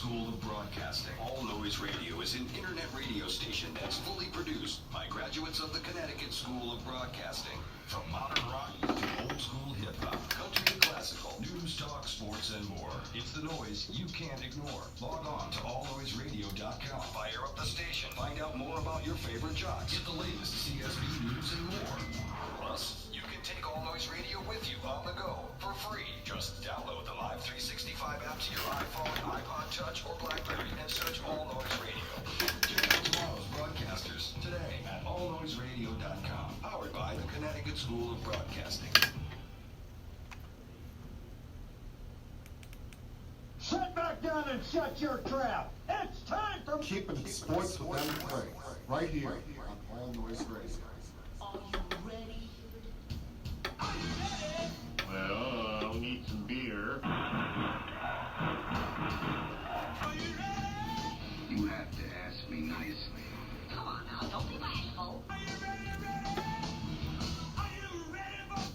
School of Broadcasting. All Noise Radio is an internet radio station that's fully produced by graduates of the Connecticut School of Broadcasting. From modern rock to old school hip-hop, country and classical, news, talk, sports, and more. It's the noise you can't ignore. Log on to allnoiseradio.com. Fire up the station. Find out more about your favorite jocks. Get the latest CSB news and more. Plus, you can take All Noise Radio with you on the go for free. Just download the Live 365 app to your iPhone, iPod Touch, or BlackBerry and search All Noise Radio. Check out tomorrow's broadcasters today at allnoiseradio.com. Powered by the Connecticut School of Broadcasting. Sit back down and shut your trap. It's time for Keeping it sports with them right here on All Noise Radio. Are you ready? Well, I'll need some beer. You have to ask me nicely. Come on now, don't be bashful.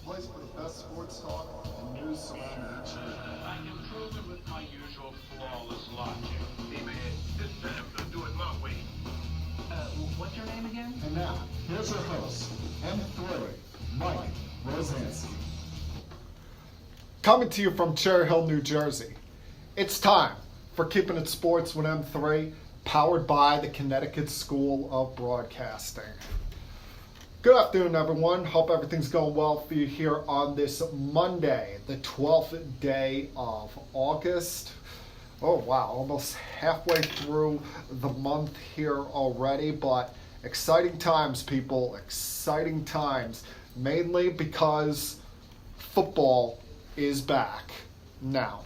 Place for the best sports talk and news surrounding each year. I can prove it with my usual flawless logic. Hey man, this time I'm gonna do it my way. What's your name again? And now, here's your host, M3, Mike Rosansky. Coming to you from Cherry Hill, New Jersey. It's time for Keeping It Sports with M3, powered by the Connecticut School of Broadcasting. Good afternoon, everyone. Hope everything's going well for you here on this Monday, the 12th day of August. Oh, wow, almost halfway through the month here already, but exciting times, people, exciting times, mainly because football is back now.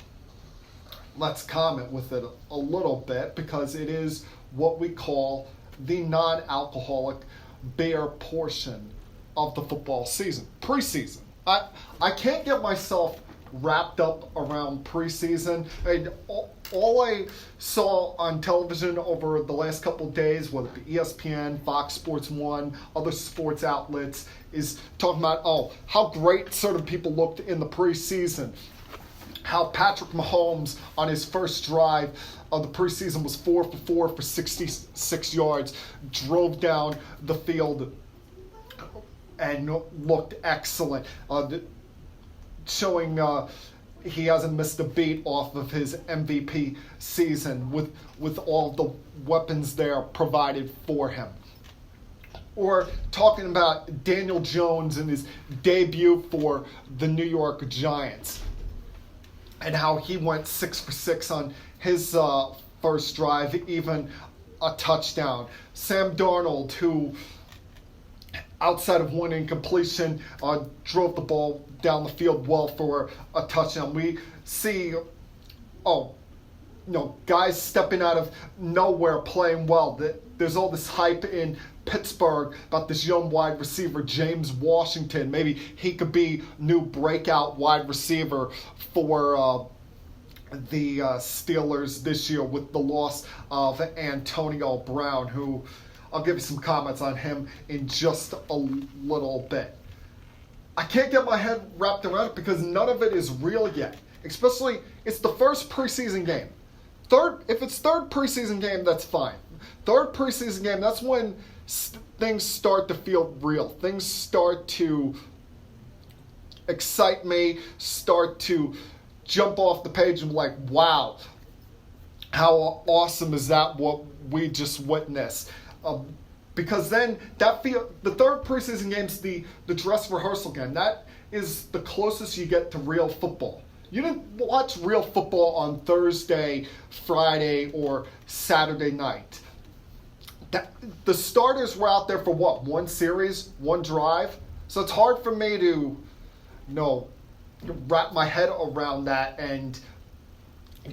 Let's comment with it a little bit because it is what we call the non-alcoholic beer portion of the football season, preseason. I can't get myself wrapped up around preseason. And all I saw on television over the last couple of days, whether it be ESPN, Fox Sports 1, other sports outlets, is talking about, how great certain people looked in the preseason. How Patrick Mahomes on his first drive of the preseason was 4 for 4 for 66 yards, drove down the field and looked excellent, showing he hasn't missed a beat off of his MVP season with all the weapons there provided for him. Or talking about Daniel Jones and his debut for the New York Giants, and how he went 6 for 6 on his first drive, even a touchdown. Sam Darnold, who, outside of one incompletion, drove the ball down the field well for a touchdown. We see, guys stepping out of nowhere playing well. There's all this hype in Pittsburgh about this young wide receiver, James Washington. Maybe he could be new breakout wide receiver for the Steelers this year with the loss of Antonio Brown, who I'll give you some comments on him in just a little bit. I can't get my head wrapped around it because none of it is real yet. Especially, it's the first preseason game. If it's third preseason game, that's fine. Third preseason game, that's when things start to feel real. Things start to excite me, start to jump off the page and be like, wow, how awesome is that what we just witnessed? Because then the third preseason game is the dress rehearsal game. That is the closest you get to real football. You didn't watch real football on Thursday, Friday, or Saturday night. The starters were out there for what? One series, one drive? So it's hard for me to, wrap my head around that and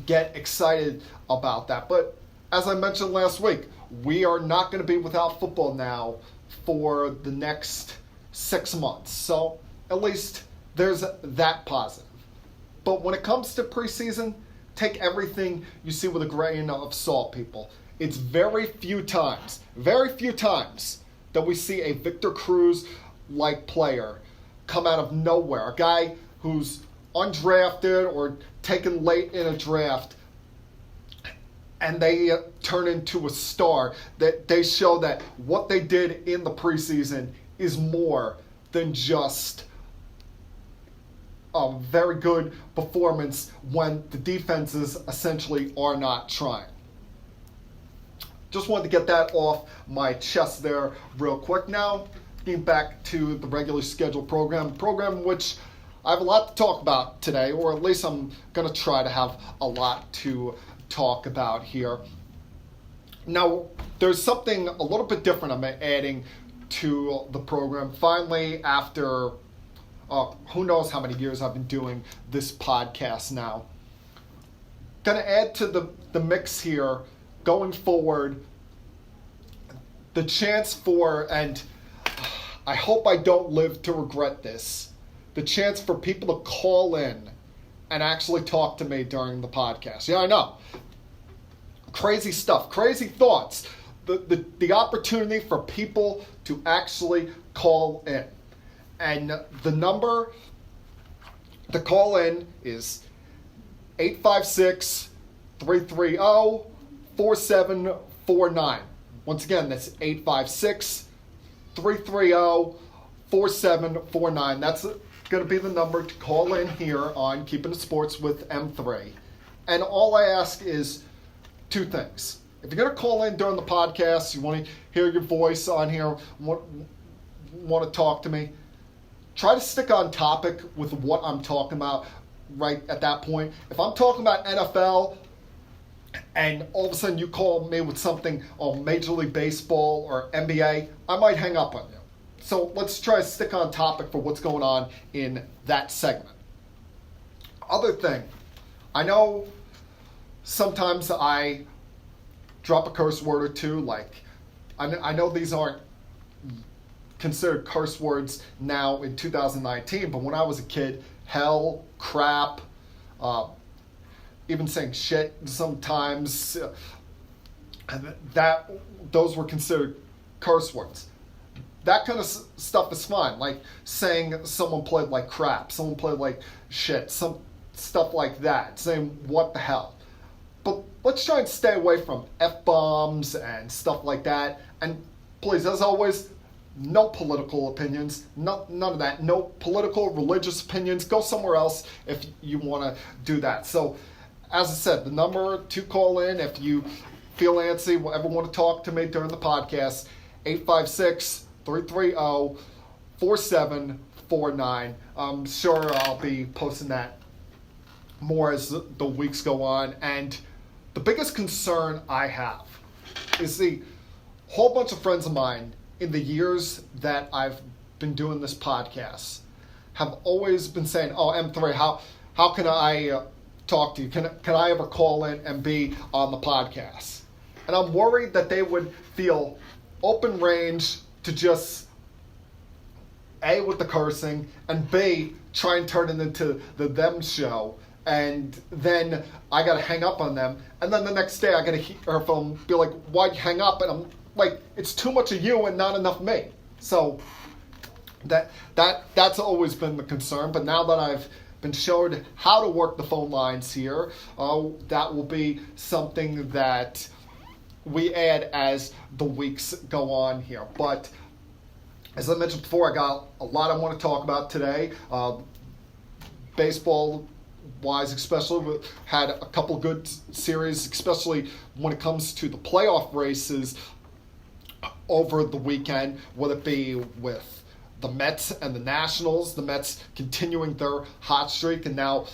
get excited about that. But as I mentioned last week, we are not going to be without football now for the next 6 months. So at least there's that positive. But when it comes to preseason, take everything you see with a grain of salt, people. It's very few times that we see a Victor Cruz-like player come out of nowhere. A guy who's undrafted or taken late in a draft and they turn into a star, that they show that what they did in the preseason is more than just a very good performance when the defenses essentially are not trying. Just wanted to get that off my chest there real quick. Now, getting back to the regularly scheduled program which I have a lot to talk about today, or at least I'm going to try to have a lot to talk about here. Now, there's something a little bit different I'm adding to the program. Finally, after who knows how many years I've been doing this podcast now. Going to add to the mix here, going forward, the chance for, and I hope I don't live to regret this, the chance for people to call in and actually talk to me during the podcast. Yeah, I know. Crazy stuff, crazy thoughts. The opportunity for people to actually call in. And the number to call in is 856-330-4749. Once again, that's 856-330-4749. That's going to be the number to call in here on Keeping It Sports with M3. And all I ask is two things. If you're going to call in during the podcast, you want to hear your voice on here, want to talk to me, try to stick on topic with what I'm talking about right at that point. If I'm talking about NFL and all of a sudden you call me with something on Major League Baseball or NBA, I might hang up on you. So let's try to stick on topic for what's going on in that segment. Other thing, I know sometimes I drop a curse word or two, like I know these aren't considered curse words now in 2019, but when I was a kid, hell, crap, even saying shit sometimes, those were considered curse words. That kind of stuff is fine, like saying someone played like crap, someone played like shit, some stuff like that, saying what the hell. But let's try and stay away from F-bombs and stuff like that. And please, as always, no political opinions, none of that. No political, religious opinions. Go somewhere else if you want to do that. So, as I said, the number to call in if you feel antsy, ever want to talk to me during the podcast, 856-330-4749. I'm sure I'll be posting that more as the weeks go on. And the biggest concern I have is the whole bunch of friends of mine in the years that I've been doing this podcast have always been saying, oh, M3, how can I talk to you? Can I ever call in and be on the podcast? And I'm worried that they would feel open range to just A, with the cursing, and B, try and turn it into the them show. And then I got to hang up on them. And then the next day I got to hear from them, be like, why'd you hang up? And I'm like, it's too much of you and not enough me. So that's always been the concern. But now that I've been showed how to work the phone lines here, that will be something that we add as the weeks go on here. But as I mentioned before, I got a lot I want to talk about today. Baseball wise, especially, we had a couple good series, especially when it comes to the playoff races over the weekend, whether it be with the Mets and the Nationals, the Mets continuing their hot streak and now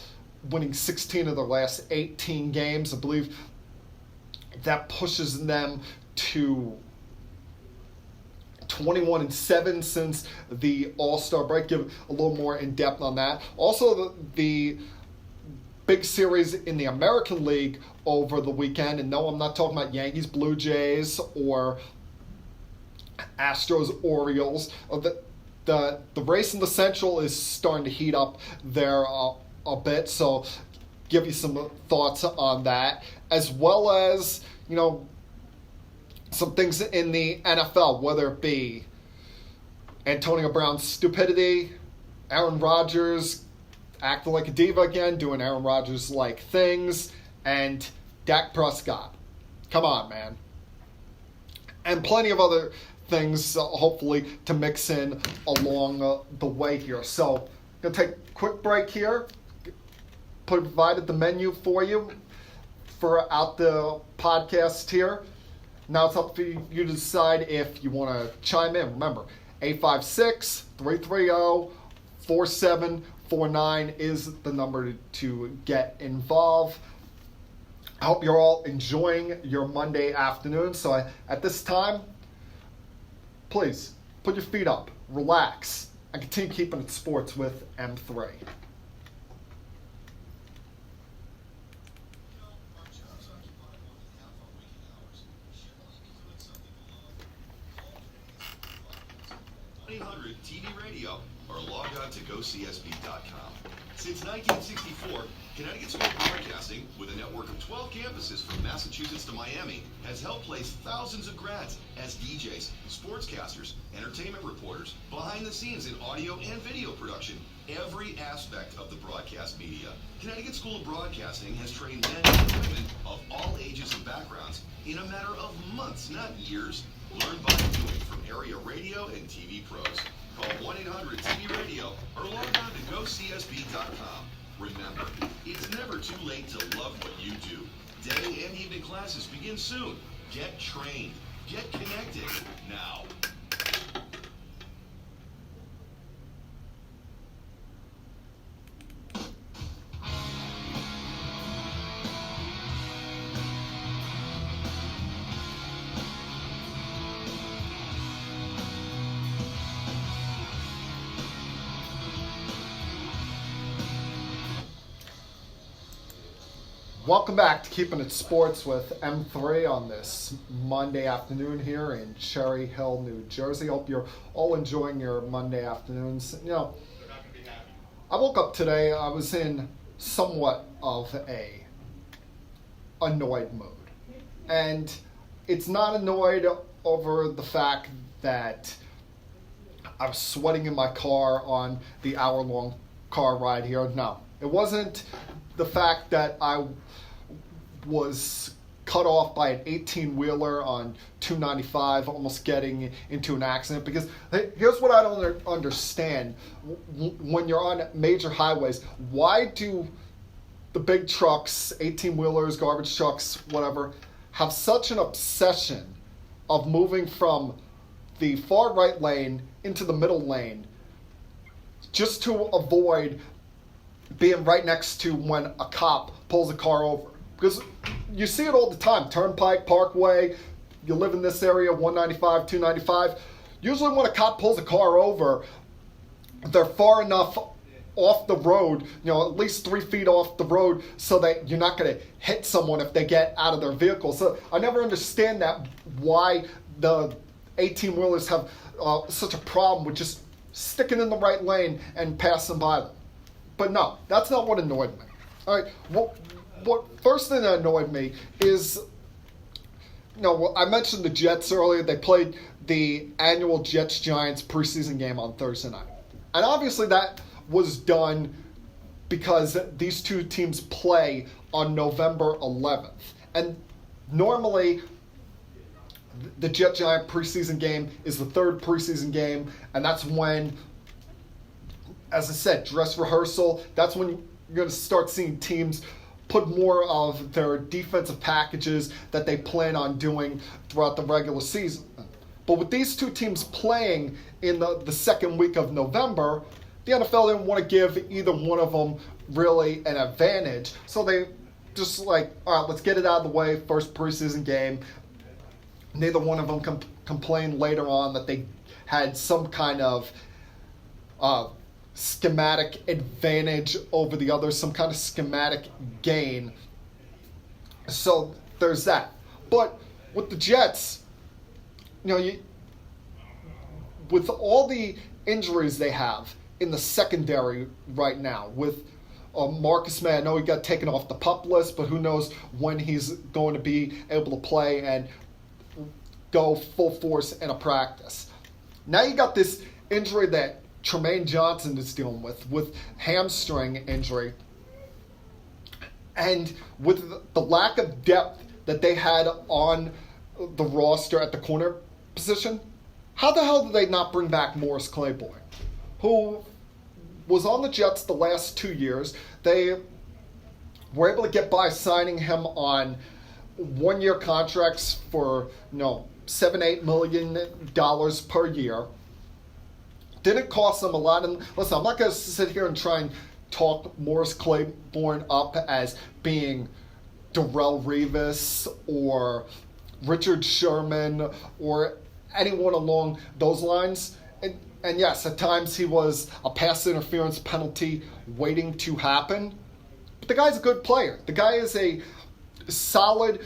winning 16 of their last 18 games. I believe that pushes them to 21-7 since the All-Star break. Give a little more in depth on that. Also, the big series in the American League over the weekend, and no, I'm not talking about Yankees, Blue Jays, or Astros, Orioles. The race in the Central is starting to heat up there a bit, so give you some thoughts on that, as well as, you know, some things in the NFL, whether it be Antonio Brown's stupidity, Aaron Rodgers acting like a diva again, doing Aaron Rodgers-like things, and Dak Prescott. Come on, man. And plenty of other things, hopefully, to mix in along the way here. So, going to take a quick break here. Provided the menu for you throughout the podcast here. Now it's up for you to decide if you want to chime in. Remember, 856-330-4749 is the number to get involved. I hope you're all enjoying your Monday afternoon. So at this time, please put your feet up, relax, and continue keeping it sports with M3. TV radio or log on to GoCSB.com. Since 1964, Connecticut School of Broadcasting, with a network of 12 campuses from Massachusetts to Miami, has helped place thousands of grads as DJs, sportscasters, entertainment reporters, behind the scenes in audio and video production, every aspect of the broadcast media. Connecticut School of Broadcasting has trained men and women of all ages and backgrounds in a matter of months, not years. Learn by doing from area radio and TV pros. Call 1-800-TV-RADIO or log on to GoCSB.com. Remember, it's never too late to love what you do. Day and evening classes begin soon. Get trained. Get connected now. Welcome back to Keeping It Sports with M3 on this Monday afternoon here in Cherry Hill, New Jersey. Hope you're all enjoying your Monday afternoons. You know, I woke up today, I was in somewhat of a annoyed mood. And it's not annoyed over the fact that I was sweating in my car on the hour-long car ride here. No, it wasn't the fact that I was cut off by an 18-wheeler on 295, almost getting into an accident. Because here's what I don't understand. When you're on major highways, why do the big trucks, 18-wheelers, garbage trucks, whatever, have such an obsession of moving from the far right lane into the middle lane just to avoid being right next to when a cop pulls a car over? Because you see it all the time. Turnpike, Parkway, you live in this area, 195, 295. Usually when a cop pulls a car over, they're far enough off the road, at least 3 feet off the road, so that you're not going to hit someone if they get out of their vehicle. So I never understand that, why the 18-wheelers have such a problem with just sticking in the right lane and passing by them. But no, that's not what annoyed me. All right, what first thing that annoyed me is, I mentioned the Jets earlier. They played the annual Jets-Giants preseason game on Thursday night. And obviously that was done because these two teams play on November 11th. And normally the Jet-Giant preseason game is the third preseason game, and that's when, as I said, dress rehearsal, that's when you're going to start seeing teams put more of their defensive packages that they plan on doing throughout the regular season. But with these two teams playing in the second week of November, the NFL didn't want to give either one of them really an advantage. So they just all right, let's get it out of the way, first preseason game. Neither one of them complained later on that they had some kind of schematic advantage over the others, some kind of schematic gain. So there's that. But with the Jets, with all the injuries they have in the secondary right now, with Marcus May, I know he got taken off the PUP list, but who knows when he's going to be able to play and go full force in a practice. Now you got this injury that Tremaine Johnson is dealing with hamstring injury. And with the lack of depth that they had on the roster at the corner position, how the hell did they not bring back Morris Claiborne, who was on the Jets the last 2 years? They were able to get by signing him on 1-year contracts for $7-8 million per year. Didn't cost them a lot. And listen, I'm not going to sit here and try and talk Morris Claiborne up as being Darrelle Revis or Richard Sherman or anyone along those lines. And yes, at times he was a pass interference penalty waiting to happen. But the guy's a good player. The guy is a solid,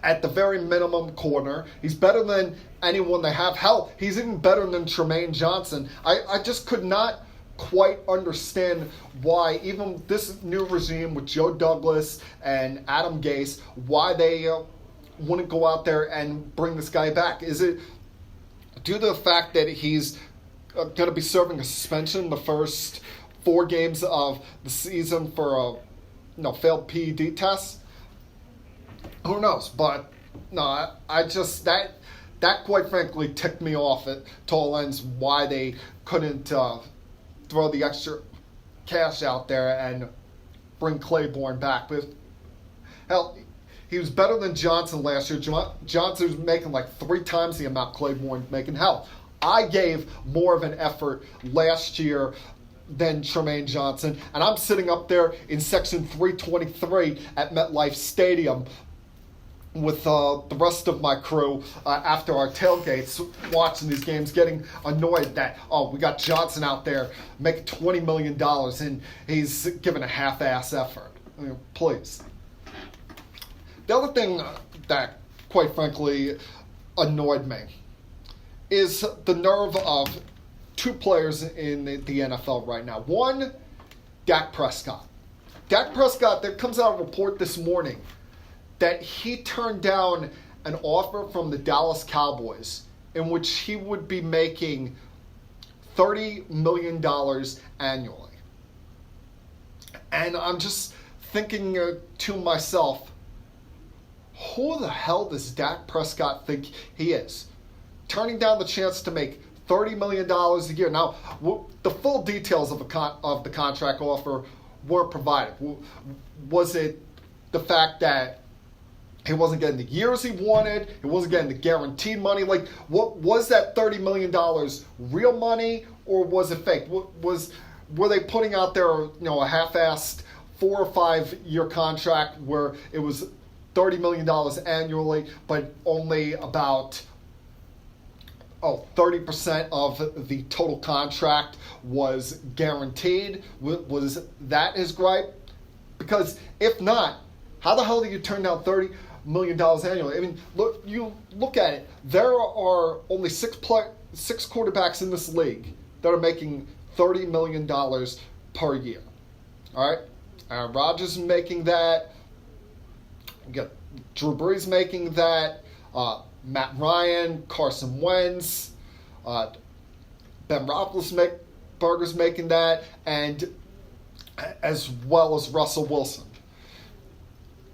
at the very minimum, corner. He's better than anyone they have. Hell, he's even better than Tremaine Johnson. I just could not quite understand why even this new regime with Joe Douglas and Adam Gase, why they wouldn't go out there and bring this guy back. Is it due to the fact that he's going to be serving a suspension the first 4 games of the season for a failed PED test? Who knows? But no, I just that quite frankly ticked me off at total ends why they couldn't throw the extra cash out there and bring Claiborne back. But hell, he was better than Johnson last year. Johnson was making like 3 times the amount Claiborne making. Hell, I gave more of an effort last year than Tremaine Johnson, and I'm sitting up there in section 323 at MetLife Stadium with the rest of my crew after our tailgates, watching these games, getting annoyed that, we got Johnson out there making $20 million and he's giving a half-ass effort. I mean, please. The other thing that, quite frankly, annoyed me is the nerve of 2 players in the NFL right now. One, Dak Prescott. Dak Prescott, there comes out a report this morning that he turned down an offer from the Dallas Cowboys in which he would be making $30 million annually. And I'm just thinking to myself, who the hell does Dak Prescott think he is? Turning down the chance to make $30 million a year. Now, the full details of the contract offer weren't provided. Was it the fact that he wasn't getting the years he wanted? He wasn't getting the guaranteed money? Like, what was that $30 million real money, or was it fake? Were they putting out there, a half-assed 4 or 5 year contract where it was $30 million annually, but only about 30% of the total contract was guaranteed? Was that his gripe? Because if not, how the hell do you turn down $30 million annually? I mean, look at it. There are only 6 quarterbacks in this league that are making $30 million per year. All right? Aaron Rodgers is making that. You got Drew Brees making that. Matt Ryan, Carson Wentz, Ben Roethlisberger's making that, and as well as Russell Wilson.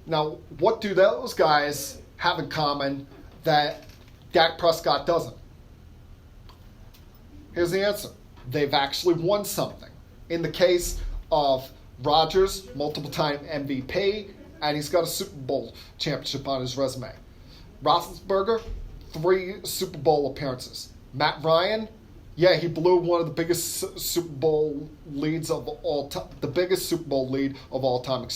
Now, what do those guys have in common that Dak Prescott doesn't? Here's the answer. They've actually won something. In the case of Rodgers, multiple-time MVP, and he's got a Super Bowl championship on his resume. Roethlisberger, 3 Super Bowl appearances. Matt Ryan, he blew one of the biggest Super Bowl leads of all time, the biggest Super Bowl lead of all time,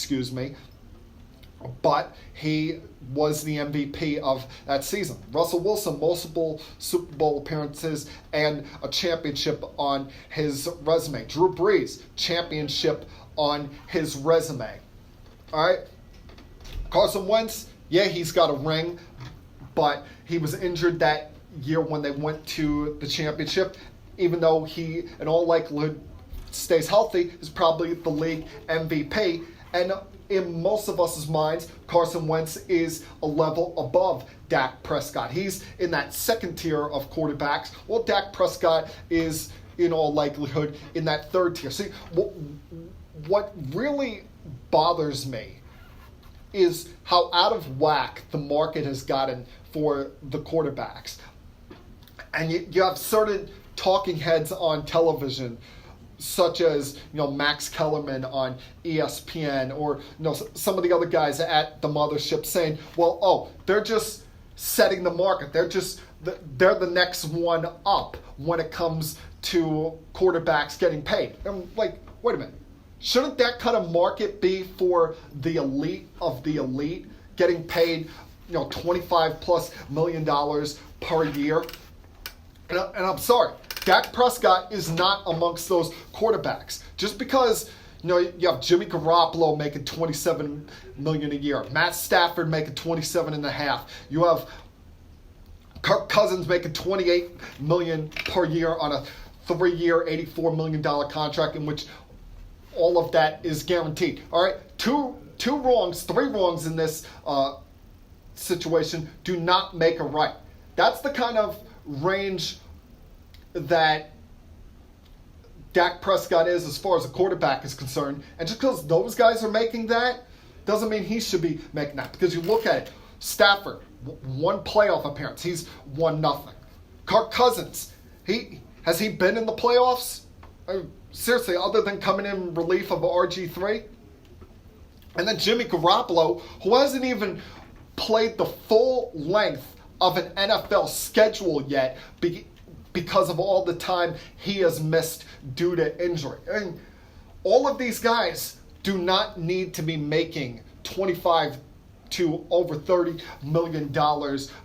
but he was the MVP of that season. Russell Wilson, multiple Super Bowl appearances and a championship on his resume. Drew Brees, championship on his resume. All right? Carson Wentz, he's got a ring, but he was injured that year when they went to the championship. Even though he, in all likelihood, stays healthy, is probably the league MVP. And in most of us' minds, Carson Wentz is a level above Dak Prescott. He's in that second tier of quarterbacks. Well, Dak Prescott is, in all likelihood, in that third tier. See, what really bothers me is how out of whack the market has gotten for the quarterbacks. And you have certain talking heads on television, such as Max Kellerman on ESPN, or some of the other guys at the mothership saying, they're just setting the market. They're the next one up when it comes to quarterbacks getting paid. I'm like, wait a minute. Shouldn't that kind of market be for the elite of the elite, getting paid, $25+ million per year? And I'm sorry, Dak Prescott is not amongst those quarterbacks. Just because you have Jimmy Garoppolo making $27 million a year, Matt Stafford making $27.5. You have Kirk Cousins making $28 million per year on a 3-year, $84 million contract, in which all of that is guaranteed. All right, three wrongs in this situation do not make a right. That's the kind of range that Dak Prescott is as far as a quarterback is concerned. And just because those guys are making that doesn't mean he should be making that. Because you look at it, Stafford, one playoff appearance, he's won nothing. Kirk Cousins, has he been in the playoffs? Seriously, other than coming in relief of RG3? And then Jimmy Garoppolo, who hasn't even played the full length of an NFL schedule yet because of all the time he has missed due to injury. And all of these guys do not need to be making $25 to over $30 million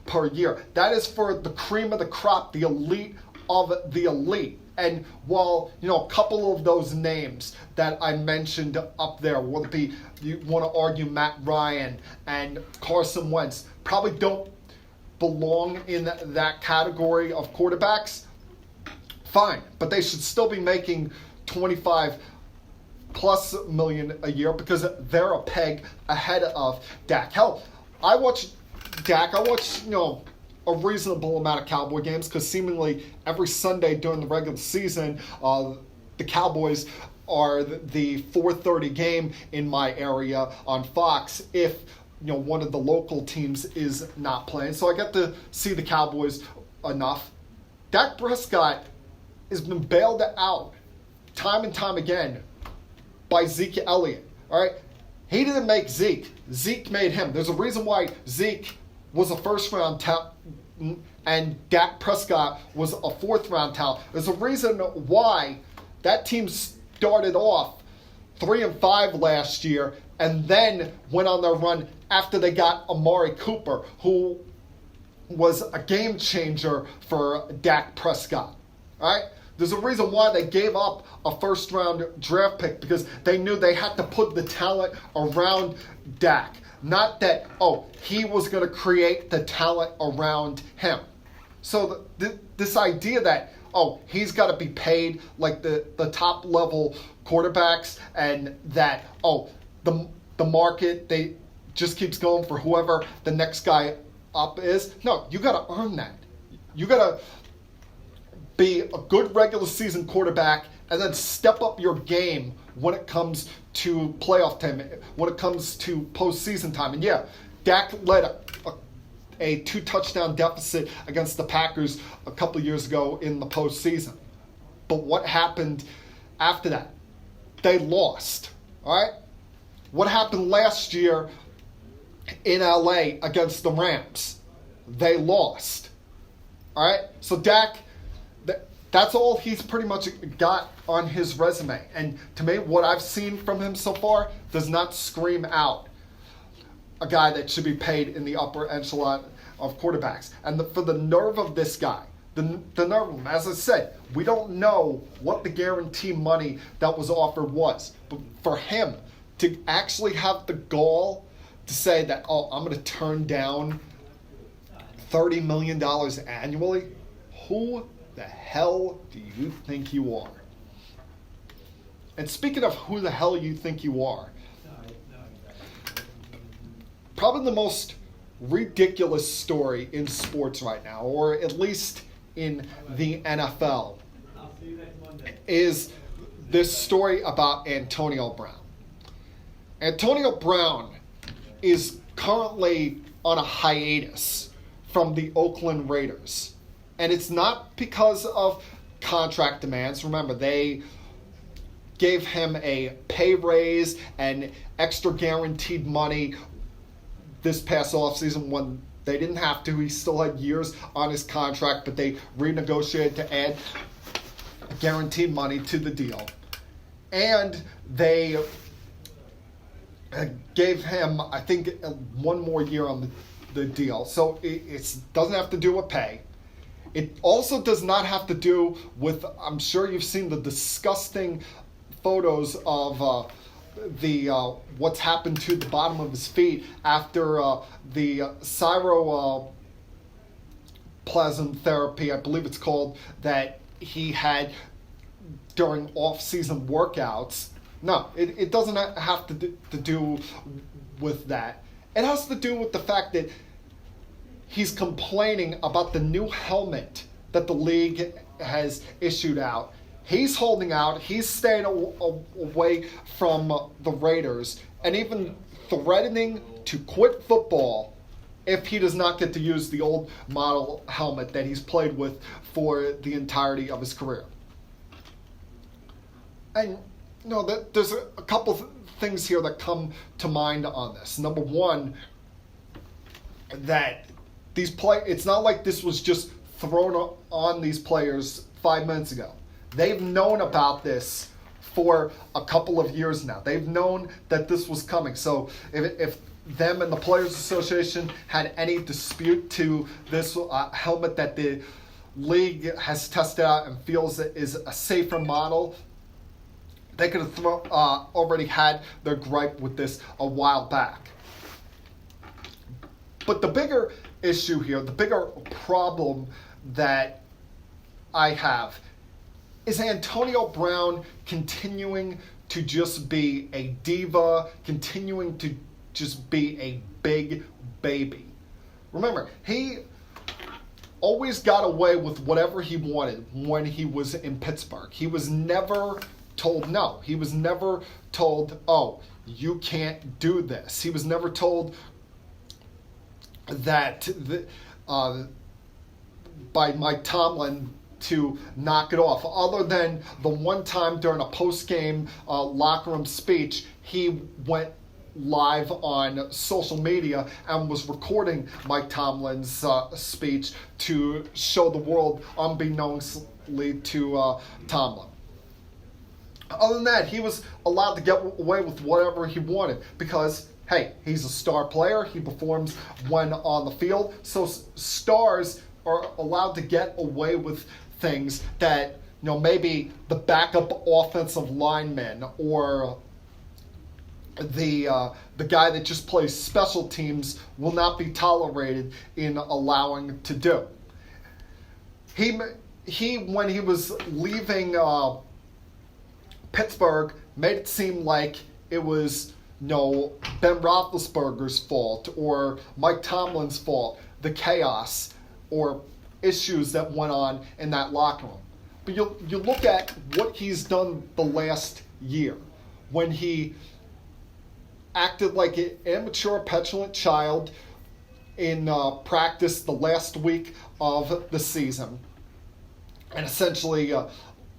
per year. That is for the cream of the crop, the elite of the elite. And while, a couple of those names that I mentioned up there, whether it be, you want to argue Matt Ryan and Carson Wentz, probably don't belong in that category of quarterbacks, fine. But they should still be making $25+ million a year because they're a peg ahead of Dak. Hell, I watch Dak, a reasonable amount of Cowboy games because seemingly every Sunday during the regular season, the Cowboys are the 4:30 game in my area on Fox if one of the local teams is not playing. So I get to see the Cowboys enough. Dak Prescott has been bailed out time and time again by Zeke Elliott. All right, he didn't make Zeke. Zeke made him. There's a reason why Zeke was a first-round talent and Dak Prescott was a fourth-round talent. There's a reason why that team started off 3-5 last year and then went on their run after they got Amari Cooper, who was a game changer for Dak Prescott. All right? There's a reason why they gave up a first-round draft pick, because they knew they had to put the talent around Dak. Not that, he was going to create the talent around him. So this idea that, he's got to be paid like the top-level quarterbacks, and that, the market, they just keeps going for whoever the next guy up is. No, you got to earn that. You got to be a good regular season quarterback and then step up your game when it comes to playoff time, when it comes to postseason time. And yeah, Dak led a 2-touchdown deficit against the Packers a couple years ago in the postseason. But what happened after that? They lost. All right? What happened last year in LA against the Rams? They lost. All right? So Dak, that's all he's pretty much got on his resume. And to me, what I've seen from him so far does not scream out a guy that should be paid in the upper echelon of quarterbacks. And for the nerve of this guy, the nerve of him, as I said, we don't know what the guarantee money that was offered was. But for him to actually have the gall to say that, I'm going to turn down $30 million annually, who the hell do you think you are? And speaking of who the hell you think you are, probably the most ridiculous story in sports right now, or at least in the NFL, is this story about Antonio Brown. Antonio Brown is currently on a hiatus from the Oakland Raiders. And it's not because of contract demands. Remember, they gave him a pay raise and extra guaranteed money this past offseason when they didn't have to. He still had years on his contract, but they renegotiated to add guaranteed money to the deal. And they gave him, I think, one more year on the deal. So it doesn't have to do with pay. It also does not have to do with, I'm sure you've seen the disgusting photos of what's happened to the bottom of his feet after the cyroplasm therapy, I believe it's called, that he had during off-season workouts. No, it doesn't have to do with that. It has to do with the fact that he's complaining about the new helmet that the league has issued out. He's holding out. He's staying away from the Raiders and even threatening to quit football if he does not get to use the old model helmet that he's played with for the entirety of his career. And there's a couple things here that come to mind on this. Number one, that it's not like this was just thrown on these players 5 minutes ago. They've known about this for a couple of years now. They've known that this was coming. So if them and the Players Association had any dispute to this helmet that the league has tested out and feels is a safer model, they could have already had their gripe with this a while back. But the bigger issue here, the bigger problem that I have is Antonio Brown continuing to just be a diva, continuing to just be a big baby. Remember, he always got away with whatever he wanted when he was in Pittsburgh. He was never told no. He was never told, oh, you can't do this. He was never told that by Mike Tomlin to knock it off. Other than the one time during a post-game locker room speech, he went live on social media and was recording Mike Tomlin's speech to show the world unbeknownstly to Tomlin. Other than that, he was allowed to get away with whatever he wanted because, hey, he's a star player. He performs when on the field. So stars are allowed to get away with things that, maybe the backup offensive lineman or the guy that just plays special teams will not be tolerated in allowing to do. He when he was leaving Pittsburgh, made it seem like it was Ben Roethlisberger's fault or Mike Tomlin's fault, the chaos or issues that went on in that locker room. But you look at what he's done the last year when he acted like an immature, petulant child in practice the last week of the season and essentially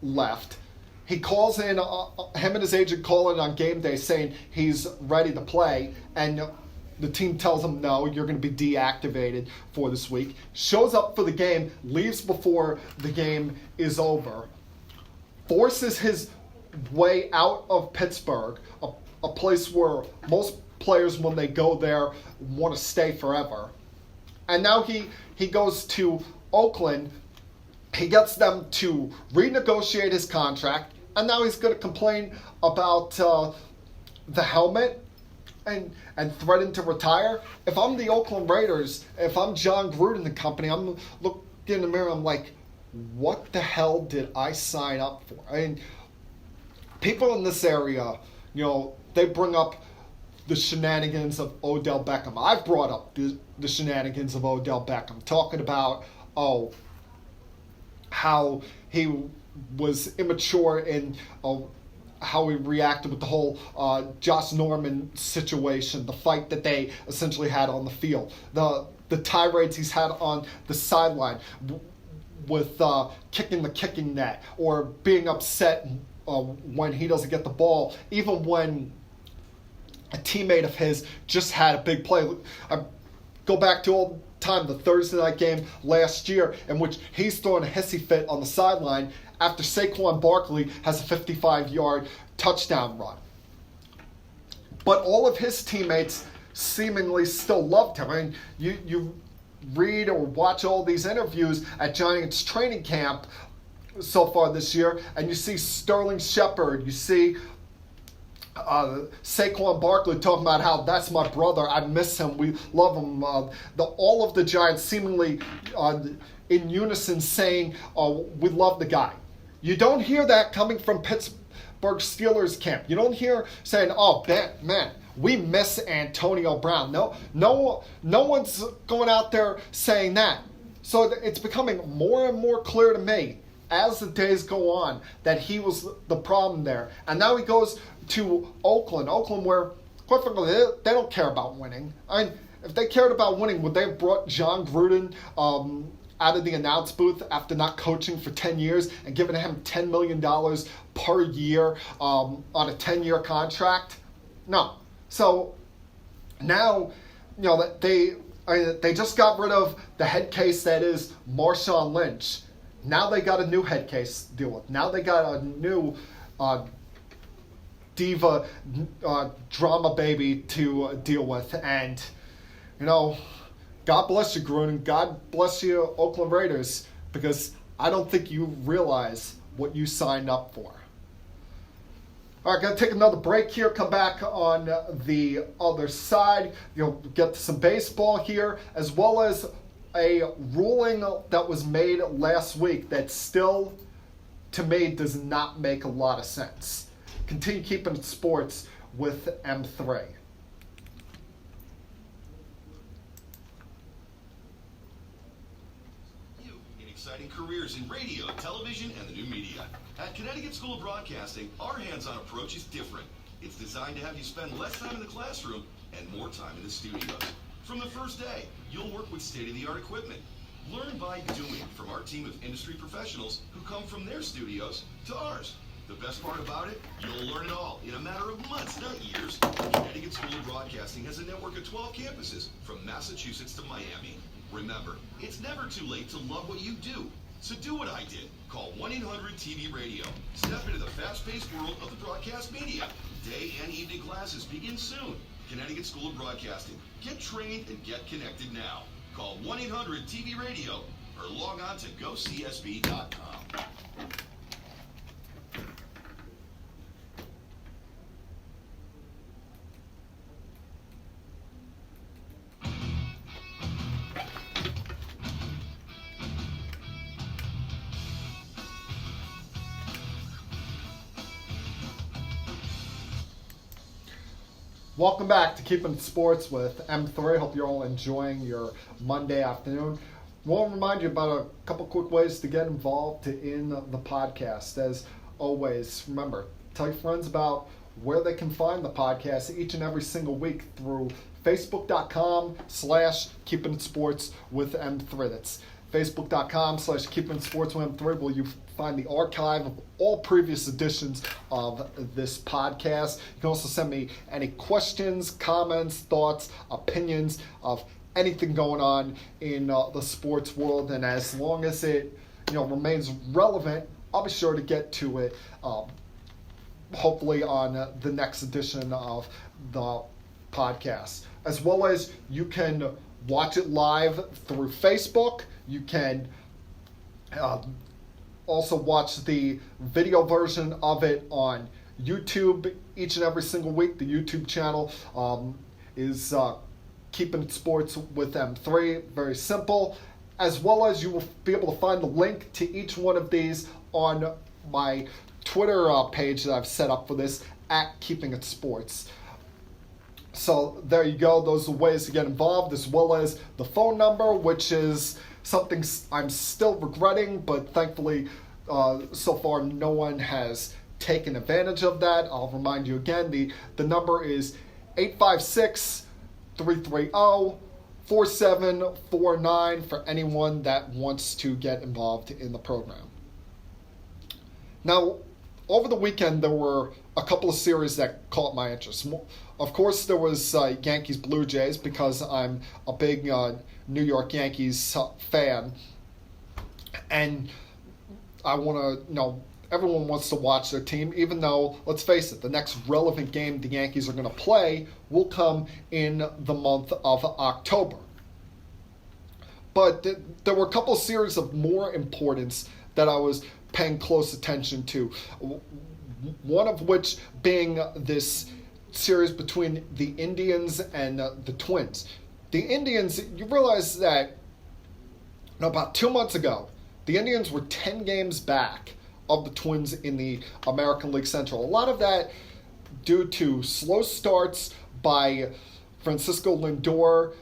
left. He calls in, him and his agent call in on game day saying he's ready to play, and the team tells him, no, you're going to be deactivated for this week. Shows up for the game, leaves before the game is over, forces his way out of Pittsburgh, a place where most players, when they go there, want to stay forever. And now he goes to Oakland. He gets them to renegotiate his contract, and now he's going to complain about the helmet and threaten to retire. If I'm the Oakland Raiders, if I'm John Gruden and company, I'm looking in the mirror, I'm like, what the hell did I sign up for? I mean, people in this area, they bring up the shenanigans of Odell Beckham. I've brought up the shenanigans of Odell Beckham, talking about, how he was immature in how he reacted with the whole Josh Norman situation, the fight that they essentially had on the field, the tirades he's had on the sideline with kicking the kicking net, or being upset when he doesn't get the ball, even when a teammate of his just had a big play. I go back to all the time, the Thursday night game last year, in which he's throwing a hissy fit on the sideline after Saquon Barkley has a 55-yard touchdown run. But all of his teammates seemingly still loved him. I mean, you read or watch all these interviews at Giants training camp so far this year, and you see Sterling Shepard, you see Saquon Barkley talking about how that's my brother, I miss him, we love him. All of the Giants seemingly in unison saying, we love the guy. You don't hear that coming from Pittsburgh Steelers camp. You don't hear saying, oh, man, we miss Antonio Brown. No one's going out there saying that. So it's becoming more and more clear to me as the days go on that he was the problem there. And now he goes to Oakland, where, quite frankly, they don't care about winning. I mean, if they cared about winning, would they have brought John Gruden out of the announce booth after not coaching for 10 years and given him $10 million per year on a 10-year contract? No. So now, that they just got rid of the head case that is Marshawn Lynch. Now they got a new head case to deal with. Now they got a new diva drama baby to deal with. And, God bless you, Gruden. God bless you, Oakland Raiders, because I don't think you realize what you signed up for. All right, going to take another break here, come back on the other side. You'll get to some baseball here, as well as a ruling that was made last week that still, to me, does not make a lot of sense. Continue keeping it sports with M3. Exciting careers in radio, television, and the new media. At Connecticut School of Broadcasting, our hands-on approach is different. It's designed to have you spend less time in the classroom and more time in the studios. From the first day, you'll work with state-of-the-art equipment. Learn by doing from our team of industry professionals who come from their studios to ours. The best part about it, you'll learn it all in a matter of months, not years. Connecticut School of Broadcasting has a network of 12 campuses from Massachusetts to Miami. Remember, it's never too late to love what you do. So do what I did. Call 1-800-TV-RADIO. Step into the fast-paced world of the broadcast media. Day and evening classes begin soon. Connecticut School of Broadcasting. Get trained and get connected now. Call 1-800-TV-RADIO or log on to gocsb.com. Welcome back to Keeping It Sports with M3. Hope you're all enjoying your Monday afternoon. I want to remind you about a couple quick ways to get involved in the podcast. As always, remember, tell your friends about where they can find the podcast each and every single week through Facebook.com/Keeping It Sports with M3. That's Facebook.com/Keeping It Sports with M3, where you find the archive of all previous editions of this podcast. You can also send me any questions, comments, thoughts, opinions of anything going on in the sports world, and as long as it remains relevant, I'll be sure to get to it. Hopefully on the next edition of the podcast, as well as you can watch it live through Facebook. You can also watch the video version of it on YouTube each and every single week. The YouTube channel is Keeping It Sports with M3. Very simple. As well as you will be able to find the link to each one of these on my Twitter page that I've set up for this, at Keeping It Sports. So there you go. Those are ways to get involved, as well as the phone number, which is something I'm still regretting, but thankfully so far no one has taken advantage of that. I'll remind you again, the number is 856-330-4749 for anyone that wants to get involved in the program. Now, over the weekend, there were a couple of series that caught my interest. Of course, there was Yankees Blue Jays because I'm a big New York Yankees fan. And I want to, everyone wants to watch their team, even though, let's face it, the next relevant game the Yankees are going to play will come in the month of October. But there were a couple of series of more importance that I was paying close attention to. One of which being this series between the Indians and the Twins. The Indians, you realize that about 2 months ago, the Indians were 10 games back of the Twins in the American League Central. A lot of that due to slow starts by Francisco Lindor.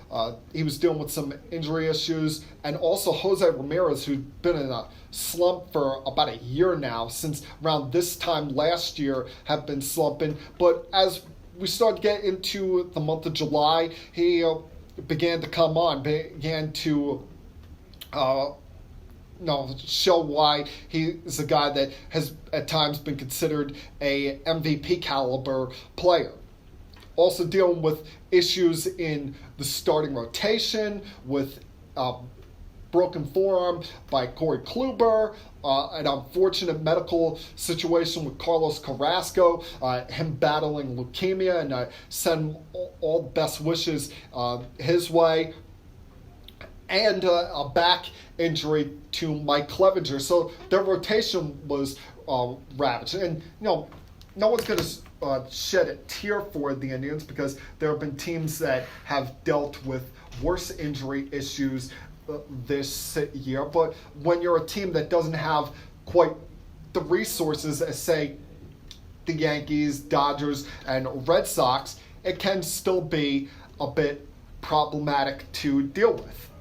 He was dealing with some injury issues. And also Jose Ramirez, who's been in a slump for about a year now, since around this time last year have been slumping. But as we start to get into the month of July, he began to come on, began to show why he is a guy that has at times been considered a MVP caliber player. Also dealing with issues in the starting rotation with broken forearm by Corey Kluber, an unfortunate medical situation with Carlos Carrasco, him battling leukemia, and I send all the best wishes his way. And a back injury to Mike Clevenger. So their rotation was ravaged. And, no one's going to shed a tear for the Indians because there have been teams that have dealt with worse injury issues this year. But when you're a team that doesn't have quite the resources as, say, the Yankees, Dodgers, and Red Sox, it can still be a bit problematic to deal with.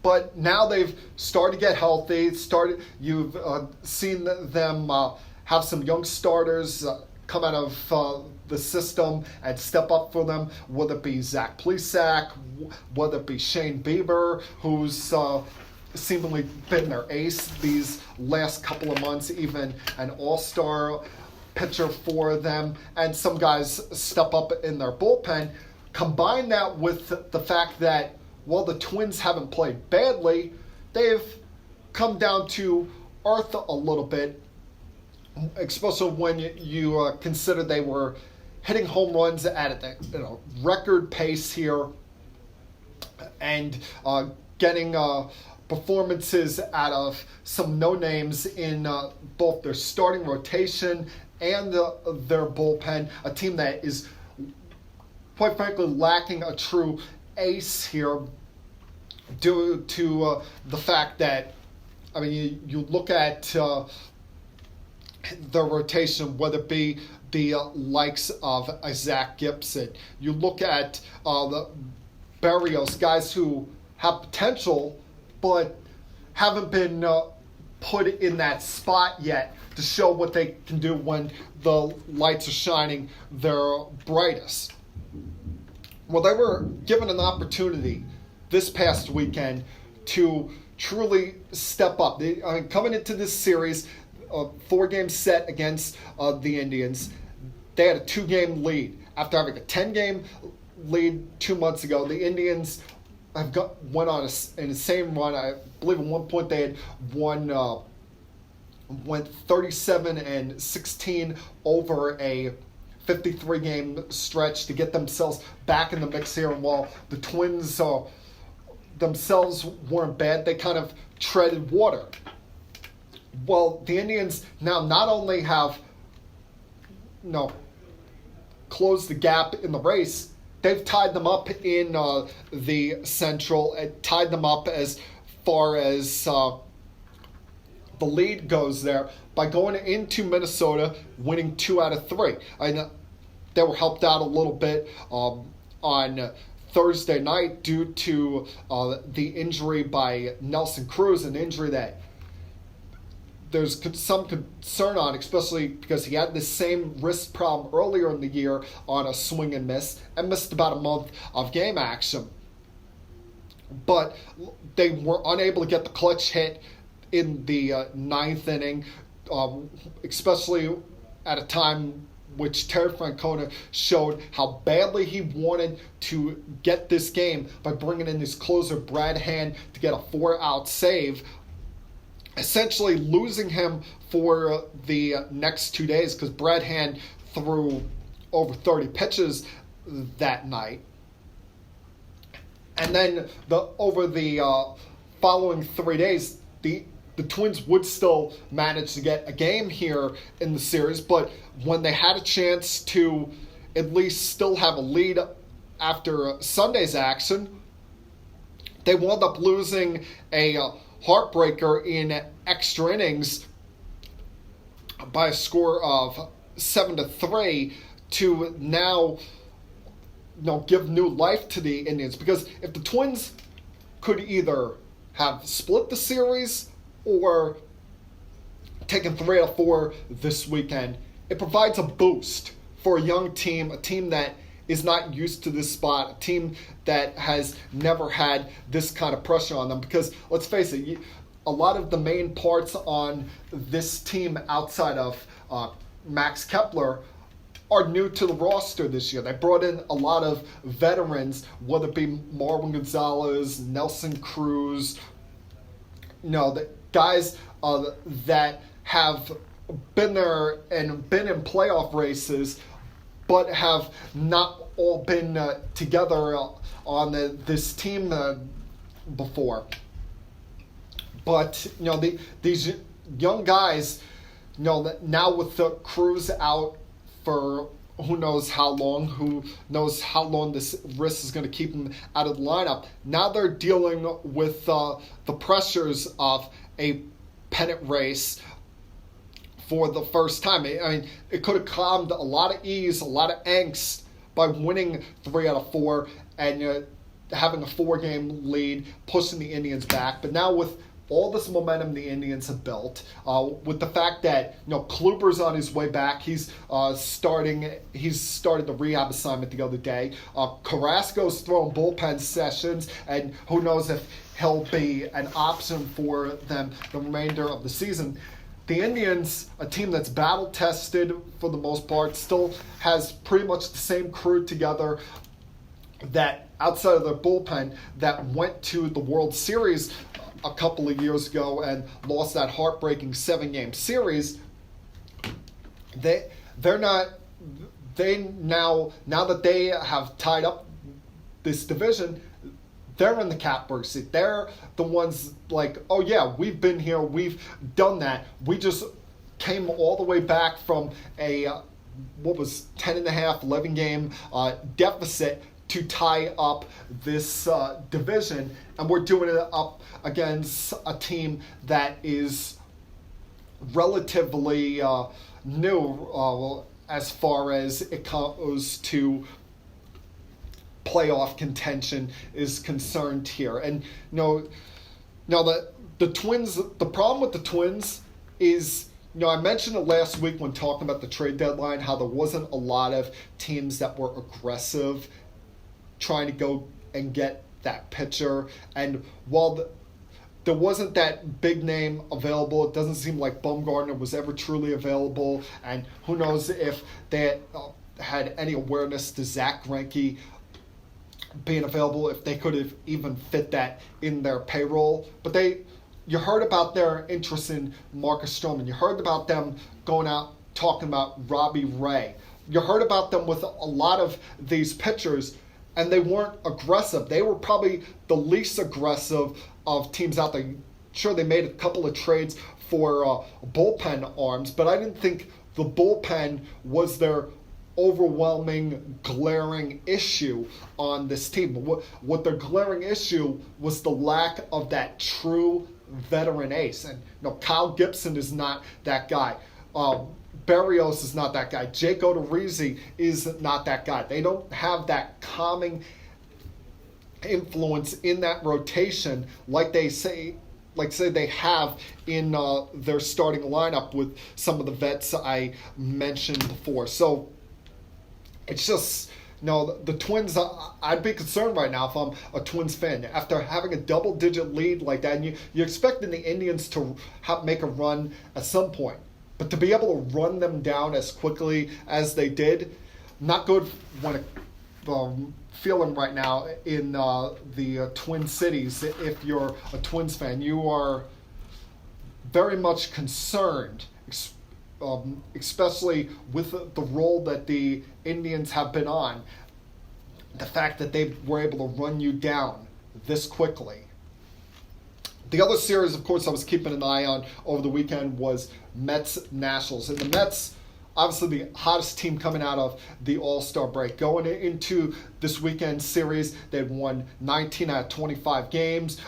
But now they've started to get healthy. You've seen them have some young starters come out of the system and step up for them, whether it be Zach Plesac, whether it be Shane Bieber, who's seemingly been their ace these last couple of months, even an all-star pitcher for them, and some guys step up in their bullpen. Combine that with the fact that while the Twins haven't played badly, they've come down to earth a little bit, especially when you consider they were hitting home runs at a record pace here and getting performances out of some no-names in both their starting rotation and their bullpen, a team that is, quite frankly, lacking a true ace here due to the fact that, you look at the rotation, whether it be the likes of Zach Gibson, you look at the Barrios, guys who have potential but haven't been put in that spot yet to show what they can do when the lights are shining their brightest. Well, they were given an opportunity this past weekend to truly step up. Coming into this series, a 4-game set against the Indians, they had a 2-game lead. After having a 10-game lead 2 months ago, the Indians went on an insane run. I believe at one point they had went 37-16 over a 53-game stretch to get themselves back in the mix here. And while the Twins themselves weren't bad, they kind of treaded water. Well, the Indians now not only have closed the gap in the race, they've tied them up in the Central, tied them up as far as the lead goes there by going into Minnesota, winning 2 out of 3. They were helped out a little bit on Thursday night due to the injury by Nelson Cruz, an injury that there's some concern on, especially because he had this same wrist problem earlier in the year on a swing and missed about a month of game action. But they were unable to get the clutch hit in the ninth inning, especially at a time which Terry Francona showed how badly he wanted to get this game by bringing in his closer, Brad Hand, to get a 4-out save, essentially losing him for the next 2 days because Brad Hand threw over 30 pitches that night. And then over the following 3 days, the Twins would still manage to get a game here in the series, but when they had a chance to at least still have a lead after Sunday's action, they wound up losing a heartbreaker in extra innings by a score of 7-3 to now give new life to the Indians. Because if the Twins could either have split the series or taken 3 out of 4 this weekend, it provides a boost for a young team, a team that is not used to this spot, a team that has never had this kind of pressure on them. Because let's face it, a lot of the main parts on this team outside of Max Kepler are new to the roster this year. They brought in a lot of veterans, whether it be Marwin Gonzalez, Nelson Cruz, the guys that have been there and been in playoff races, but have not all been together on this team before. But these young guys, now with the Cruz out for who knows how long this wrist is going to keep him out of the lineup. Now they're dealing with the pressures of a pennant race for the first time. I mean, it could have calmed a lot of ease, a lot of angst by winning 3 out of 4 and having a 4-game lead, pushing the Indians back. But now with all this momentum the Indians have built, with the fact that Kluber's on his way back, he's started the rehab assignment the other day. Carrasco's throwing bullpen sessions, and who knows if he'll be an option for them the remainder of the season. The Indians, a team that's battle-tested for the most part, still has pretty much the same crew together that outside of their bullpen that went to the World Series a couple of years ago and lost that heartbreaking 7-game series. Now that they have tied up this division, they're in the catbird seat. They're the ones like, oh yeah, we've been here, we've done that. We just came all the way back from a 10.5, 11-game deficit to tie up this division, and we're doing it up against a team that is relatively new as far as it goes to playoff contention is concerned here. And now the Twins, the problem with the Twins is, I mentioned it last week when talking about the trade deadline, how there wasn't a lot of teams that were aggressive trying to go and get that pitcher. And while there wasn't that big name available, it doesn't seem like Bumgarner was ever truly available. And who knows if they had any awareness to Zach Greinke being available, if they could have even fit that in their payroll. But you heard about their interest in Marcus Stroman. You heard about them going out talking about Robbie Ray. You heard about them with a lot of these pitchers, and they weren't aggressive. They were probably the least aggressive of teams out there. Sure, they made a couple of trades for bullpen arms, but I didn't think the bullpen was their overwhelming, glaring issue on this team. What their glaring issue was the lack of that true veteran ace. And Kyle Gibson is not that guy. Berrios is not that guy. Jake Odorizzi is not that guy. They don't have that calming influence in that rotation like like say they have in their starting lineup with some of the vets I mentioned before. So it's just, the Twins, I'd be concerned right now if I'm a Twins fan. After having a double-digit lead like that, and you're expecting the Indians to make a run at some point. But to be able to run them down as quickly as they did, not good when feeling right now in the Twin Cities. If you're a Twins fan, you are very much concerned, especially with the role that the Indians have been on. The fact that they were able to run you down this quickly. The other series, of course, I was keeping an eye on over the weekend was Mets-Nationals. And the Mets, obviously the hottest team coming out of the All-Star break. Going into this weekend series, they'd won 19 out of 25 games.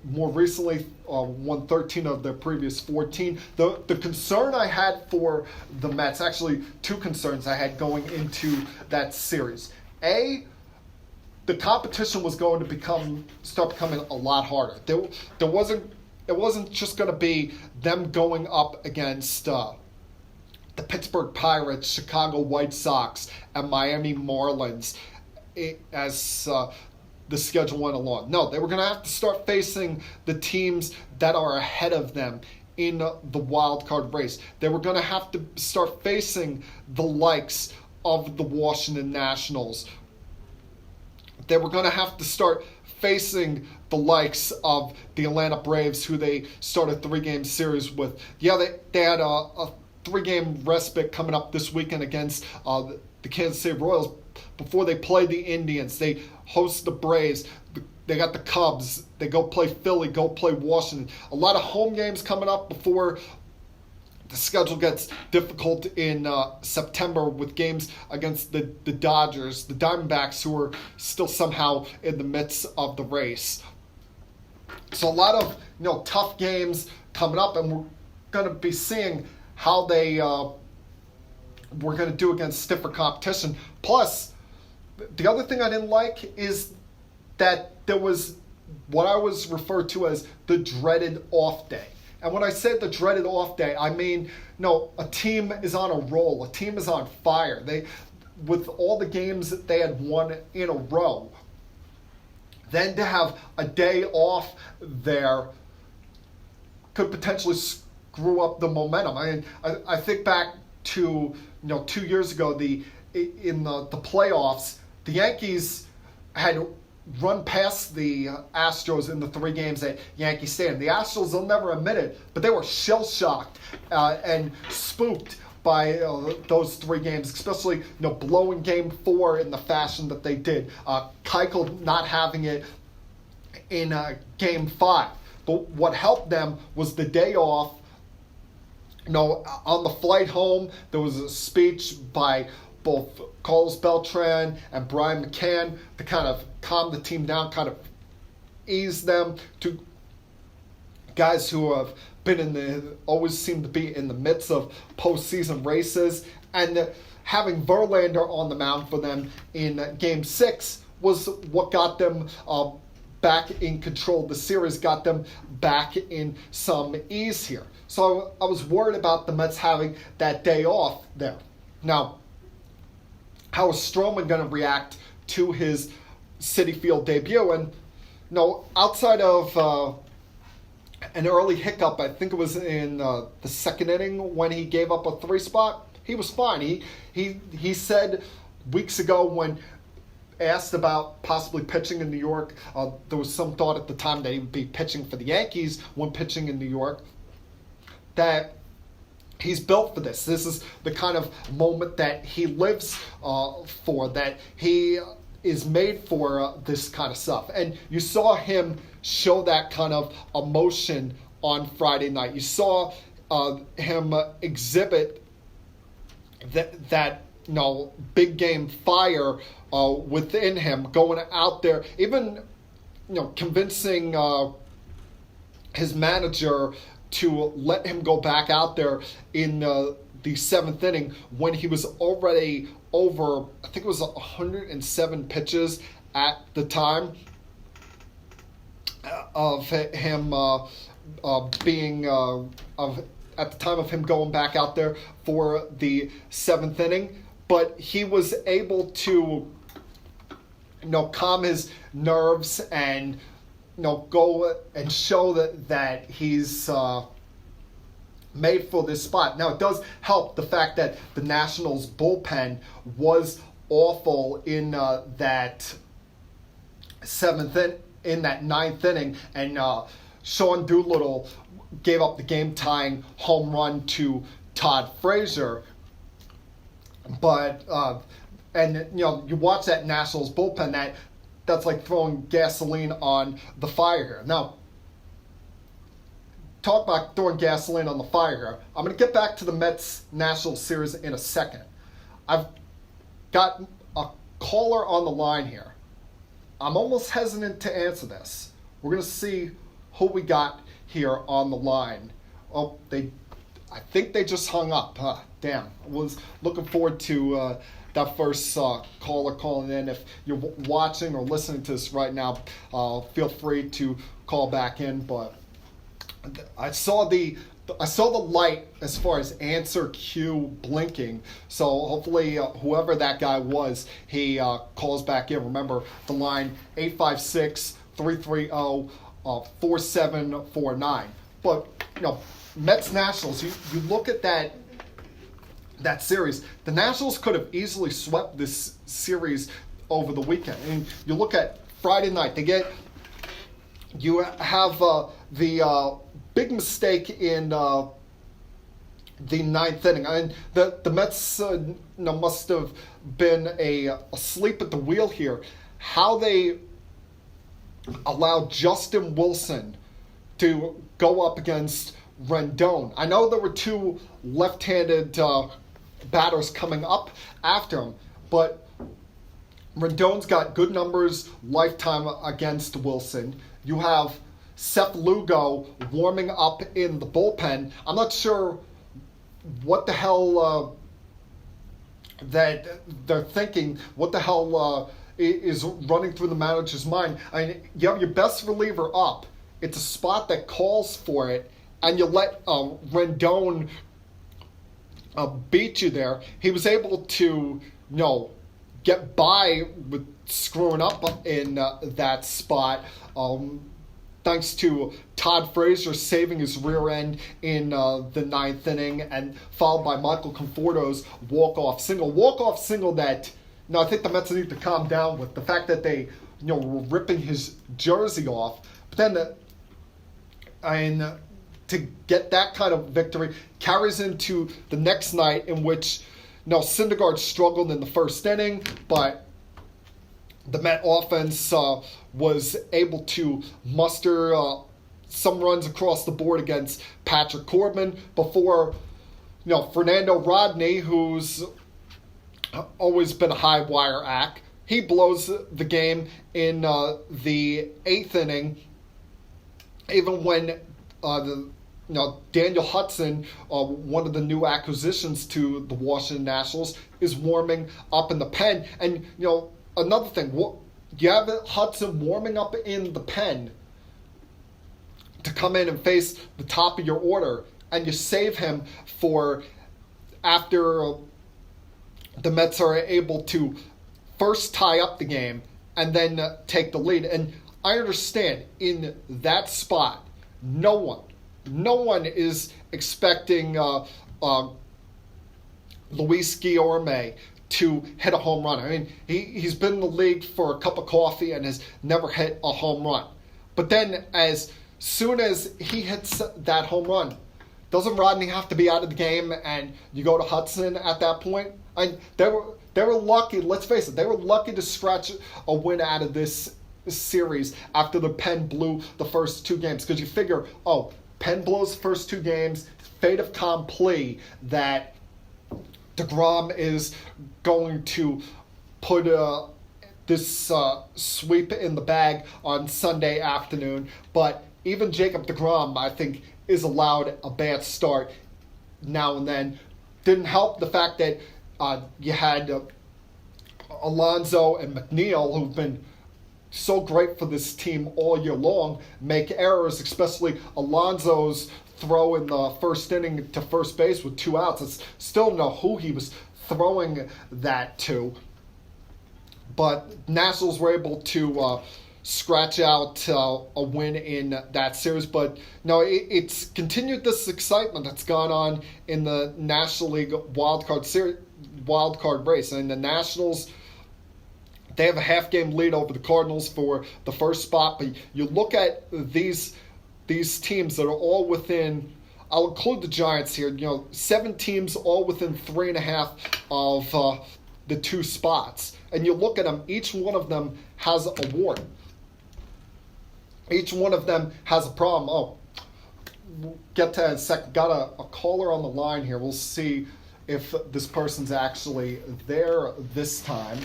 More recently, won 13 of their previous 14. The concern I had for the Mets, actually two concerns I had going into that series. A, the competition was going to start becoming a lot harder. It wasn't just going to be them going up against the Pittsburgh Pirates, Chicago White Sox, and Miami Marlins as the schedule went along. No, they were going to have to start facing the teams that are ahead of them in the wild card race. They were going to have to start facing the likes of the Washington Nationals. They were going to have to start facing the likes of the Atlanta Braves, who they started a 3-game series with. Yeah, they had a 3-game respite coming up this weekend against the Kansas City Royals. Before they play the Indians, they host the Braves. They got the Cubs. They go play Philly, go play Washington. A lot of home games coming up before the schedule gets difficult in September with games against the Dodgers, the Diamondbacks, who are still somehow in the midst of the race. So a lot of tough games coming up, and we're going to be seeing how they we're going to do against stiffer competition. Plus, the other thing I didn't like is that there was what I was referred to as the dreaded off day. And when I say the dreaded off day, I mean, a team is on a roll. A team is on fire. With all the games that they had won in a row, then to have a day off there could potentially screw up the momentum. I mean, I think back to 2 years ago, in the playoffs, the Yankees had run past the Astros in the 3 games at Yankee Stadium. The Astros, they'll never admit it, but they were shell-shocked and spooked by those 3 games, especially blowing Game 4 in the fashion that they did. Keuchel not having it in Game 5. But what helped them was the day off. On the flight home, there was a speech by both Carlos Beltran and Brian McCann to kind of calm the team down, kind of ease them, to guys who have been always seem to be in the midst of postseason races. And having Verlander on the mound for them in Game 6 was what got them back in control of the series, got them back in some ease here. So I was worried about the Mets having that day off there. Now, how is Stroman going to react to his Citi Field debut? And outside of an early hiccup, I think it was in the second inning when he gave up a 3 spot, he was fine. He said weeks ago, when asked about possibly pitching in New York, there was some thought at the time that he would be pitching for the Yankees when pitching in New York, that he's built for this. This is the kind of moment that he lives for, that he is made for this kind of stuff. And you saw him show that kind of emotion on Friday night. You saw him exhibit that big game fire within him, going out there, even convincing his manager to let him go back out there in the 7th inning when he was already over, I think it was 107 pitches at the time. of him being at the time of him going back out there for the 7th inning, but he was able to calm his nerves and go and show that he's made for this spot. Now, it does help the fact that the Nationals bullpen was awful in that 9th inning, and Sean Doolittle gave up the game-tying home run to Todd Frazier. But you watch that Nationals bullpen, that's like throwing gasoline on the fire here. Now, talk about throwing gasoline on the fire here. I'm going to get back to the Mets-Nationals series in a second. I've got a caller on the line here. I'm almost hesitant to answer this. We're going to see who we got here on the line. Oh, I think they just hung up. Damn. I was looking forward to that first caller calling in. If you're watching or listening to this right now, feel free to call back in. But I saw the light as far as answer queue blinking. So hopefully whoever that guy was, he calls back in. Remember the line 856-330-4749. But Mets Nationals, you look at that series. The Nationals could have easily swept this series over the weekend. And you look at Friday night, you have the big mistake in the 9th inning. And the Mets must have been asleep at the wheel here. How they allowed Justin Wilson to go up against Rendon. I know there were two left-handed batters coming up after him, but Rendon's got good numbers lifetime against Wilson. You have Seth Lugo warming up in the bullpen. I'm not sure what the hell that they're thinking, what the hell is running through the manager's mind. I mean, you have your best reliever up. It's a spot that calls for it, and you let Rendon beat you there. He was able to, get by with screwing up in that spot, thanks to Todd Frazier saving his rear end in the 9th inning, and followed by Michael Conforto's walk-off single. Walk-off single that, I think the Mets need to calm down with. The fact that they, were ripping his jersey off. But then, to get that kind of victory carries into the next night, in which Syndergaard struggled in the first inning, but the Met offense was able to muster some runs across the board against Patrick Corbin before Fernando Rodney, who's always been a high wire act, he blows the game in the 8th inning, even when Daniel Hudson, one of the new acquisitions to the Washington Nationals, is warming up in the pen. And, another thing, you have Hudson warming up in the pen to come in and face the top of your order, and you save him for after the Mets are able to first tie up the game and then take the lead. And I understand in that spot, no one is expecting Luis Guillorme to hit a home run. I mean, he's been in the league for a cup of coffee and has never hit a home run. But then as soon as he hits that home run, doesn't Rodney have to be out of the game and you go to Hudson at that point? They were lucky, let's face it, they were lucky to scratch a win out of this series after the Pen blew the first two games. Because you figure, Pen blows the first two games, fait accompli that DeGrom is going to put this sweep in the bag on Sunday afternoon. But even Jacob DeGrom, I think, is allowed a bad start now and then. Didn't help the fact that you had Alonso and McNeil, who've been so great for this team all year long, make errors, especially Alonso's throw in the first inning to first base with 2 outs. I still don't know who he was throwing that to. But Nationals were able to scratch out a win in that series. But no, it's continued this excitement that's gone on in the National League wild card race. And the Nationals, they have a half-game lead over the Cardinals for the first spot. But you look at these teams that are all within, I'll include the Giants here, 7 teams all within 3.5 of the 2 spots. And you look at them, each one of them has a wart. Each one of them has a problem. Oh, we'll get to that in a second. Got a caller on the line here. We'll see if this person's actually there this time.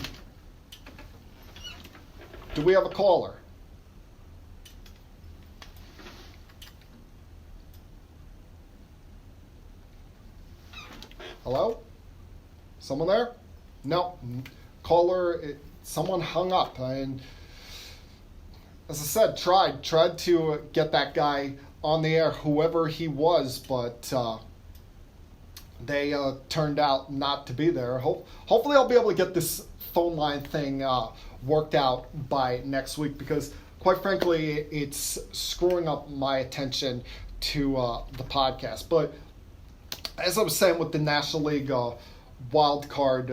Do we have a caller? Hello? Someone there? No. Caller, someone hung up. And as I said, tried to get that guy on the air, whoever he was, but they turned out not to be there. Hopefully I'll be able to get this phone line thing worked out by next week, because quite frankly, it's screwing up my attention to the podcast. But as I was saying with the National League wild card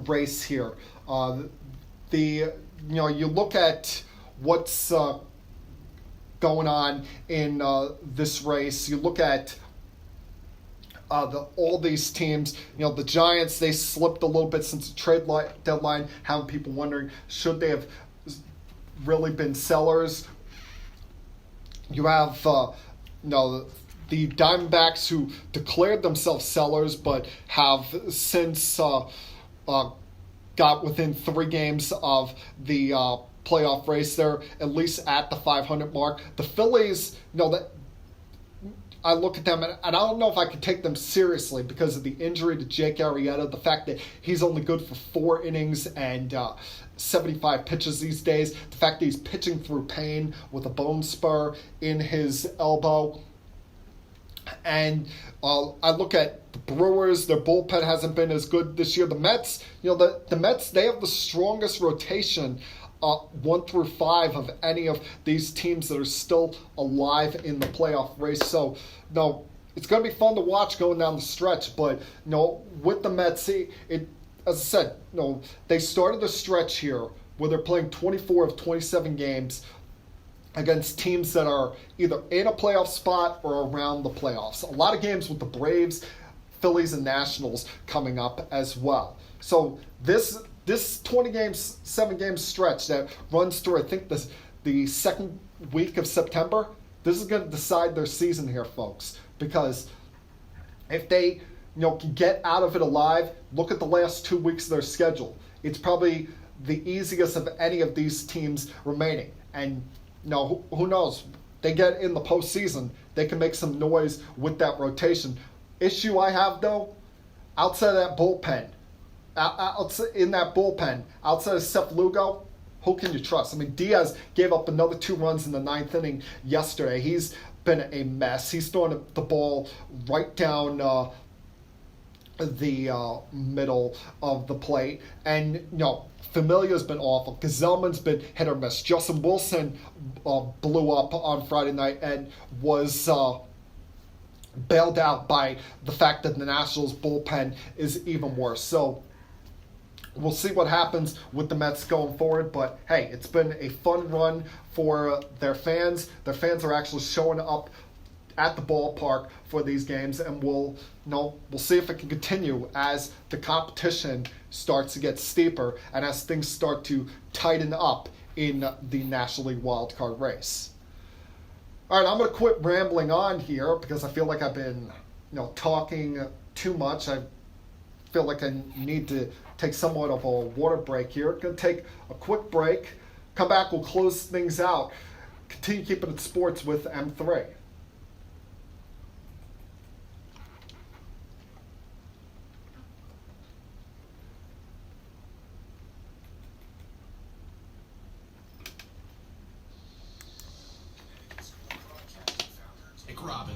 race here, you look at what's going on in this race. You look at all these teams. The Giants, they slipped a little bit since the trade deadline, having people wondering, should they have really been sellers? You have the Diamondbacks, who declared themselves sellers but have since got within 3 games of the playoff race. They're at least at the 500 mark. The Phillies, that I look at them and I don't know if I could take them seriously because of the injury to Jake Arrieta, the fact that he's only good for 4 innings and 75 pitches these days, the fact that he's pitching through pain with a bone spur in his elbow. And I look at the Brewers, their bullpen hasn't been as good this year. The Mets, the Mets, they have the strongest rotation 1 through 5 of any of these teams that are still alive in the playoff race. So, it's going to be fun to watch going down the stretch. But, with the Mets, as I said, they started the stretch here where they're playing 24 of 27 games against teams that are either in a playoff spot or around the playoffs. A lot of games with the Braves, Phillies, and Nationals coming up as well. So this 7-game stretch that runs through, I think, the second week of September, this is going to decide their season here, folks. Because if they can get out of it alive, look at the last 2 weeks of their schedule. It's probably the easiest of any of these teams remaining. And who knows? They get in the postseason, they can make some noise with that rotation. Issue I have, though, outside of that bullpen, outside of Seth Lugo, who can you trust? I mean, Diaz gave up another 2 runs in the 9th inning yesterday. He's been a mess. He's throwing the ball right down the middle of the plate. And, Familia's been awful. Gazelman's been hit or miss. Justin Wilson blew up on Friday night and was bailed out by the fact that the Nationals' bullpen is even worse. So we'll see what happens with the Mets going forward. But, hey, it's been a fun run for their fans. Their fans are actually showing up at the ballpark for these games, and we'll see if it can continue as the competition starts to get steeper and as things start to tighten up in the National League wildcard race. All right, I'm going to quit rambling on here because I feel like I've been talking too much. I feel like I need to take somewhat of a water break here. Going to take a quick break. Come back, we'll close things out. Continue keeping it sports with M3.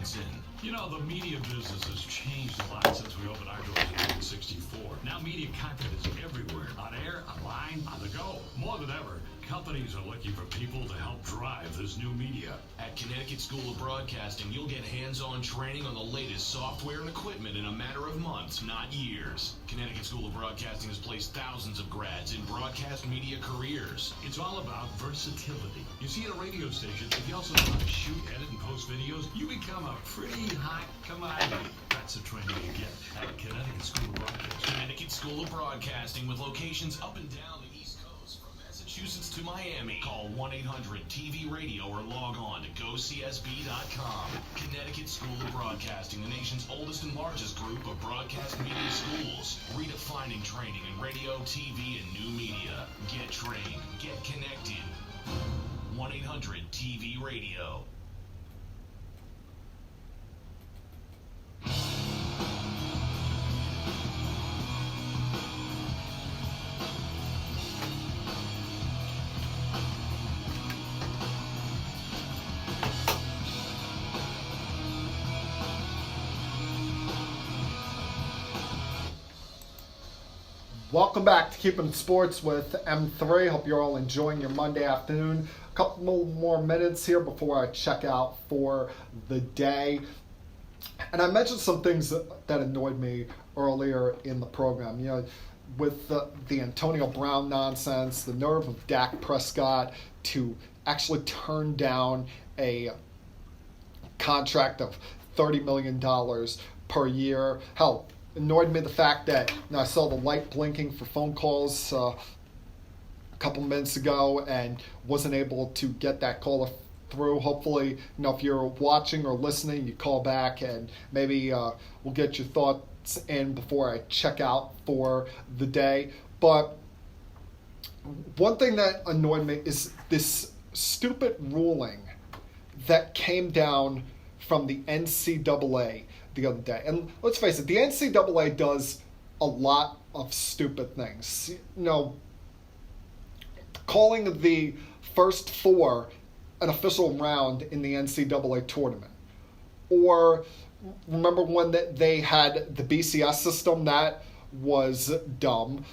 months in. You know, the media business has changed a lot since we opened our doors in 1964. Now media content is everywhere. On air, online, on the go. More than ever, companies are looking for people to help drive this new media. At Connecticut School of Broadcasting, you'll get hands-on training on the latest software and equipment in a matter of months, not years. Connecticut School of Broadcasting has placed thousands of grads in broadcast media careers. It's all about versatility. You see, at a radio station, if you also know how to shoot, edit, and post videos, you become a pretty hot commodity. That's the training you get at Connecticut School of Broadcasting. Connecticut School of Broadcasting with locations up and down the East Coast, from Massachusetts to Miami. Call 1-800-TV-RADIO or log on to GoCSB.com. Connecticut School of Broadcasting, the nation's oldest and largest group of broadcast media schools. Redefining training in radio, TV, and new media. Get trained. Get connected. 1-800-TV-RADIO. Welcome back to Keeping It Sports with M3. Hope you're all enjoying your Monday afternoon. A couple more minutes here before I check out for the day. And I mentioned some things that annoyed me earlier in the program. You know, with the Antonio Brown nonsense, the nerve of Dak Prescott to actually turn down a contract of $30 million per year. Hell, annoyed me the fact that I saw the light blinking for phone calls a couple minutes ago and wasn't able to get that caller through. Hopefully, if you're watching or listening, you call back and maybe we'll get your thoughts in before I check out for the day. But one thing that annoyed me is this stupid ruling that came down from the NCAA the other day. And let's face it, the NCAA does a lot of stupid things. Calling the first four an official round in the NCAA tournament. Or remember when they had the BCS system? That was dumb.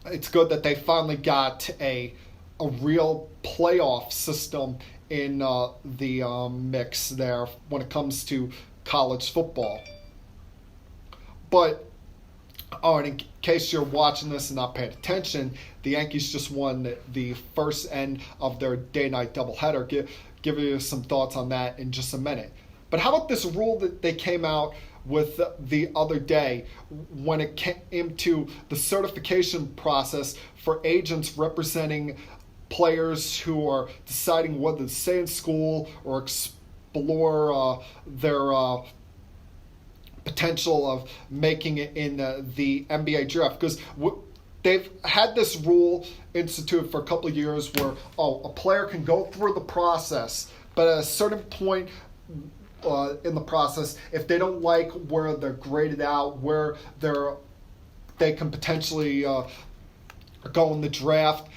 It's good that they finally got a real playoff system in the mix there when it comes to college football. But, and in case you're watching this and not paying attention, the Yankees just won the first end of their day-night doubleheader. Give you some thoughts on that in just a minute. But how about this rule that they came out with the other day when it came to the certification process for agents representing players who are deciding whether to stay in school or explore their potential of making it in the NBA draft? Because they've had this rule instituted for a couple of years where, a player can go through the process, but at a certain point in the process, if they don't like where they're graded out, where they can potentially go in the draft,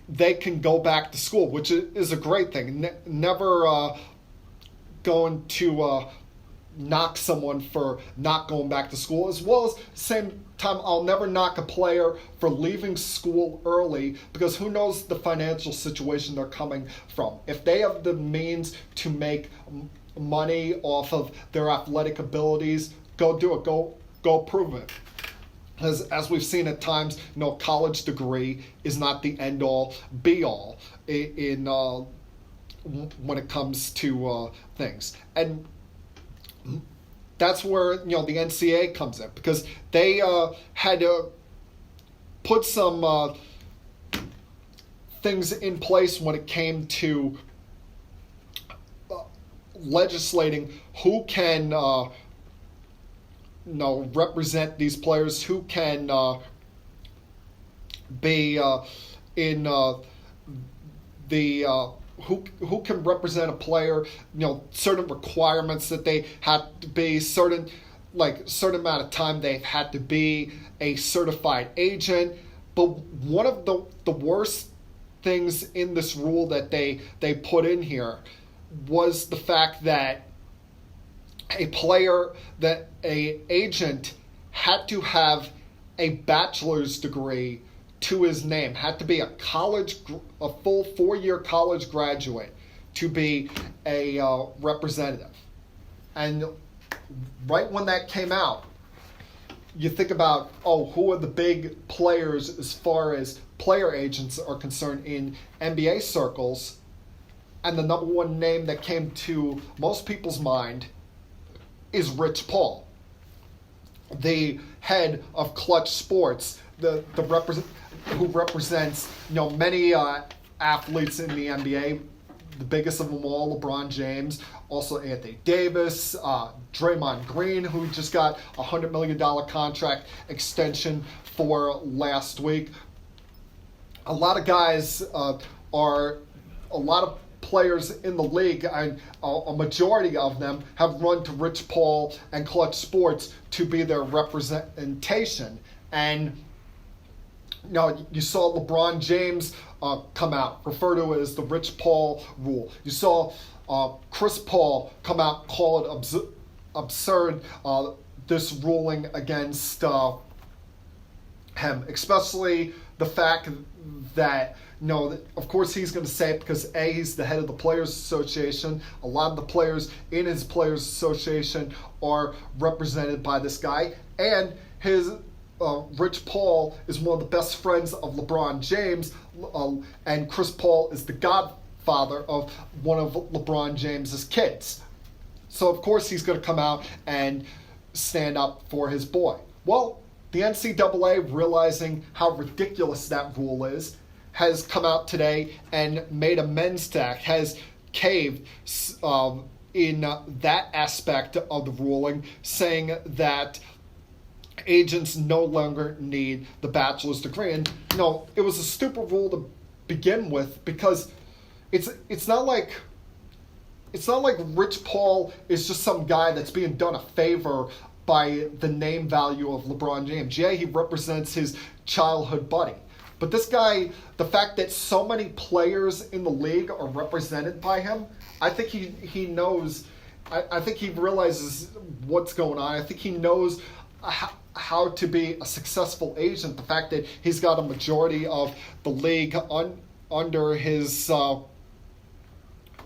they can go back to school, which is a great thing. Never going to knock someone for not going back to school, as well as same time I'll never knock a player for leaving school early, because who knows the financial situation they're coming from. If they have the means to make money off of their athletic abilities, go do it, go prove it. As we've seen at times, college degree is not the end all be all in when it comes to things. And that's where the NCAA comes in, because they had to put some things in place when it came to legislating who can represent these players, who can be in the who can represent a player, certain requirements that they have to be, certain amount of time they've had to be a certified agent. But one of the worst things in this rule that they put in here was the fact that a agent had to have a bachelor's degree to his name, had to be a full 4-year college graduate to be a representative. And right when that came out, you think about, who are the big players as far as player agents are concerned in NBA circles, and the number one name that came to most people's mind is Rich Paul, the head of Clutch Sports, who represents many athletes in the NBA, the biggest of them all, LeBron James, also Anthony Davis, Draymond Green, who just got a $100 million contract extension for last week. A lot of guys a lot of players in the league, and a majority of them have run to Rich Paul and Clutch Sports to be their representation. And you saw LeBron James come out, refer to it as the Rich Paul rule. You saw Chris Paul come out, call it absurd, this ruling against him, especially the fact that, of course he's going to say it because he's the head of the Players Association. A lot of the players in his Players Association are represented by this guy, and his Rich Paul is one of the best friends of LeBron James, and Chris Paul is the godfather of one of LeBron James's kids. So of course he's going to come out and stand up for his boy. Well, the NCAA, realizing how ridiculous that rule is, has come out today and made amends to that, has caved in that aspect of the ruling, saying that agents no longer need the bachelor's degree. And it was a stupid rule to begin with, because it's not like Rich Paul is just some guy that's being done a favor by the name value of LeBron James. Yeah, he represents his childhood buddy. But this guy, the fact that so many players in the league are represented by him, I think he knows, I think he realizes what's going on. I think he knows how to be a successful agent. The fact that he's got a majority of the league under his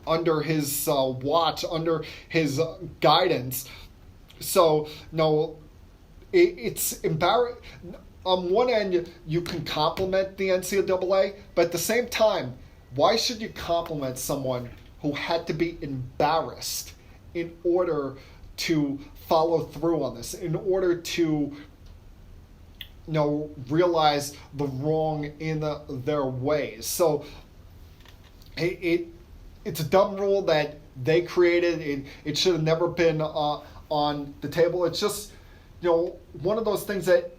watch, under his guidance. So it's embarrassing. On one end, you can compliment the NCAA, but at the same time, why should you compliment someone who had to be embarrassed in order to follow through on this, in order to realize the wrong in their ways? So it's a dumb rule that they created. It should have never been on the table. It's just one of those things that,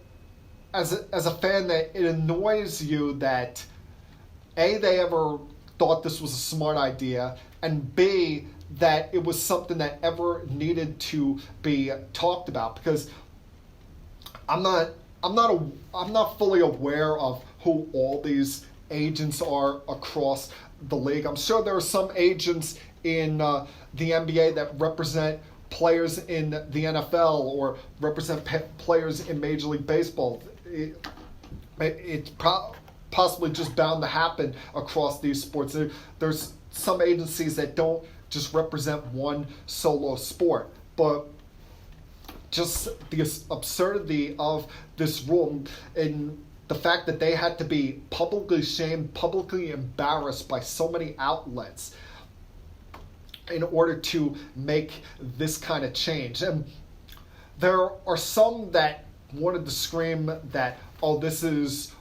as a fan, that it annoys you that A, they ever thought this was a smart idea, and B, that it was something that ever needed to be talked about. Because I'm not fully aware of who all these agents are across the league. I'm sure there are some agents in the NBA that represent players in the NFL or represent players in Major League Baseball. It's possibly just bound to happen across these sports. There's some agencies that don't just represent one solo sport, but just the absurdity of this rule and the fact that they had to be publicly shamed, publicly embarrassed by so many outlets in order to make this kind of change. And there are some that wanted to scream that, this is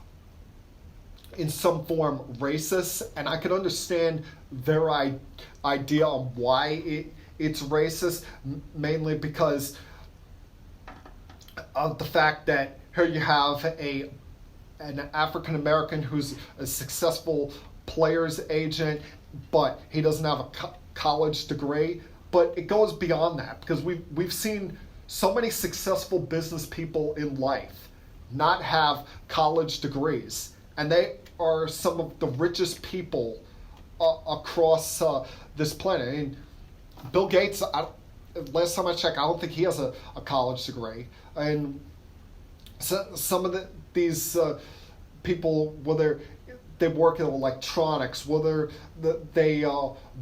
in some form racist, and I could understand their idea on why it's racist, mainly because of the fact that here you have an African American who's a successful player's agent, but he doesn't have a college degree. But it goes beyond that, because we've seen so many successful business people in life not have college degrees, and they are some of the richest people across this planet. I mean, Bill Gates, last time I checked, I don't think he has a college degree. And so, some of these people, whether they work in electronics, whether they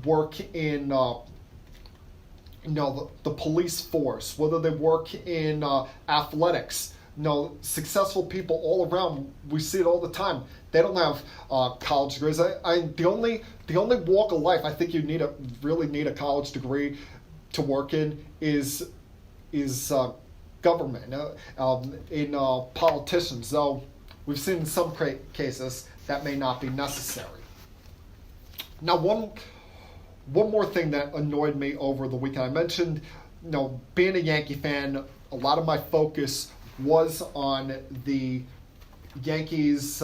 work in the police force, whether they work in athletics, successful people all around, we see it all the time. They don't have college degrees. The only walk of life I think you really need a college degree to work in is government, in politicians. Though we've seen in some cases that may not be necessary. Now, one more thing that annoyed me over the weekend. I mentioned, being a Yankee fan, a lot of my focus was on the Yankees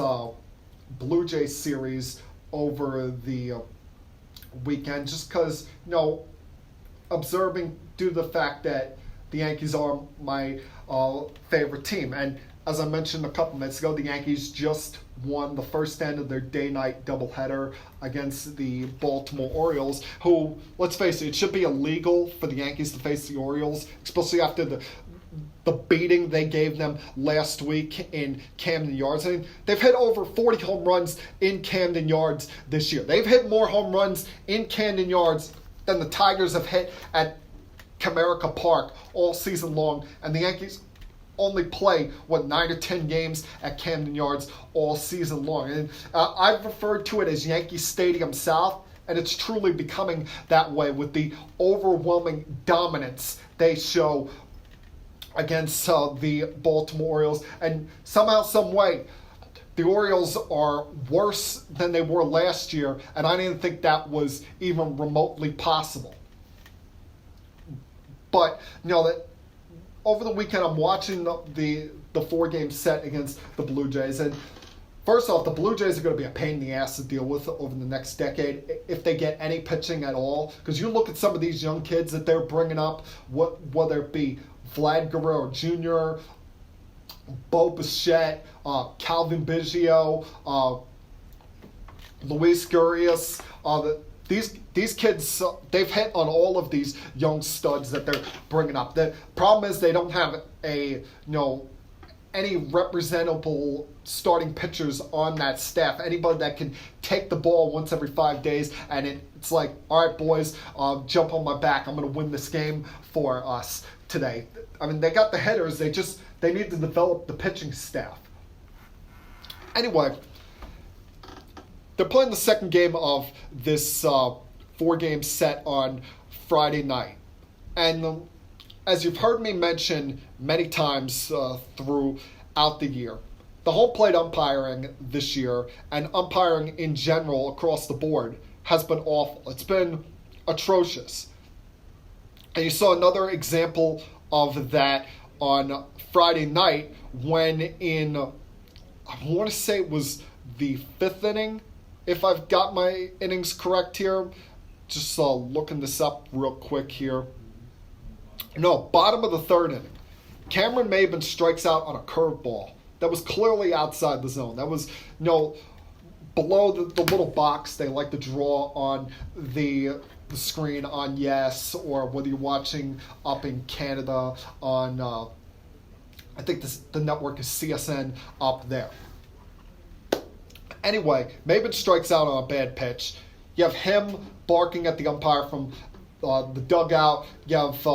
Blue Jays series over the weekend, just because, observing due to the fact that the Yankees are my favorite team. And as I mentioned a couple minutes ago, the Yankees just won the first end of their day-night doubleheader against the Baltimore Orioles, who, let's face it should be illegal for the Yankees to face the Orioles, especially after the beating they gave them last week in Camden Yards. I mean, they've hit over 40 home runs in Camden Yards this year. They've hit more home runs in Camden Yards than the Tigers have hit at Comerica Park all season long, and the Yankees only play 9 or 10 games at Camden Yards all season long. And I've referred to it as Yankee Stadium South, and it's truly becoming that way with the overwhelming dominance they show against the Baltimore Orioles. And somehow, some way, the Orioles are worse than they were last year, and I didn't think that was even remotely possible. But, that over the weekend, I'm watching the 4-game set against the Blue Jays. And first off, the Blue Jays are going to be a pain in the ass to deal with over the next decade if they get any pitching at all. Because you look at some of these young kids that they're bringing up, whether it be Vlad Guerrero Jr., Bo Bichette, Calvin Biggio, Luis Gurrias, these kids, they've hit on all of these young studs that they're bringing up. The problem is they don't have any representable starting pitchers on that staff. Anybody that can take the ball once every 5 days and it's like, all right, boys, jump on my back. I'm going to win this game for us today. I mean, they got the hitters. They need to develop the pitching staff. Anyway, they're playing the second game of this 4-game set on Friday night. And as you've heard me mention many times throughout the year, the home plate umpiring this year and umpiring in general across the board has been awful. It's been atrocious. And you saw another example of that on Friday night when I want to say it was the 5th inning, if I've got my innings correct here. Just looking this up real quick here. No, bottom of the 3rd inning. Cameron Maben strikes out on a curveball that was clearly outside the zone. That was, below the little box they like to draw on the screen on Yes, or whether you're watching up in Canada on, I think the network is CSN up there. Anyway, Maben strikes out on a bad pitch. You have him barking at the umpire from the dugout. You have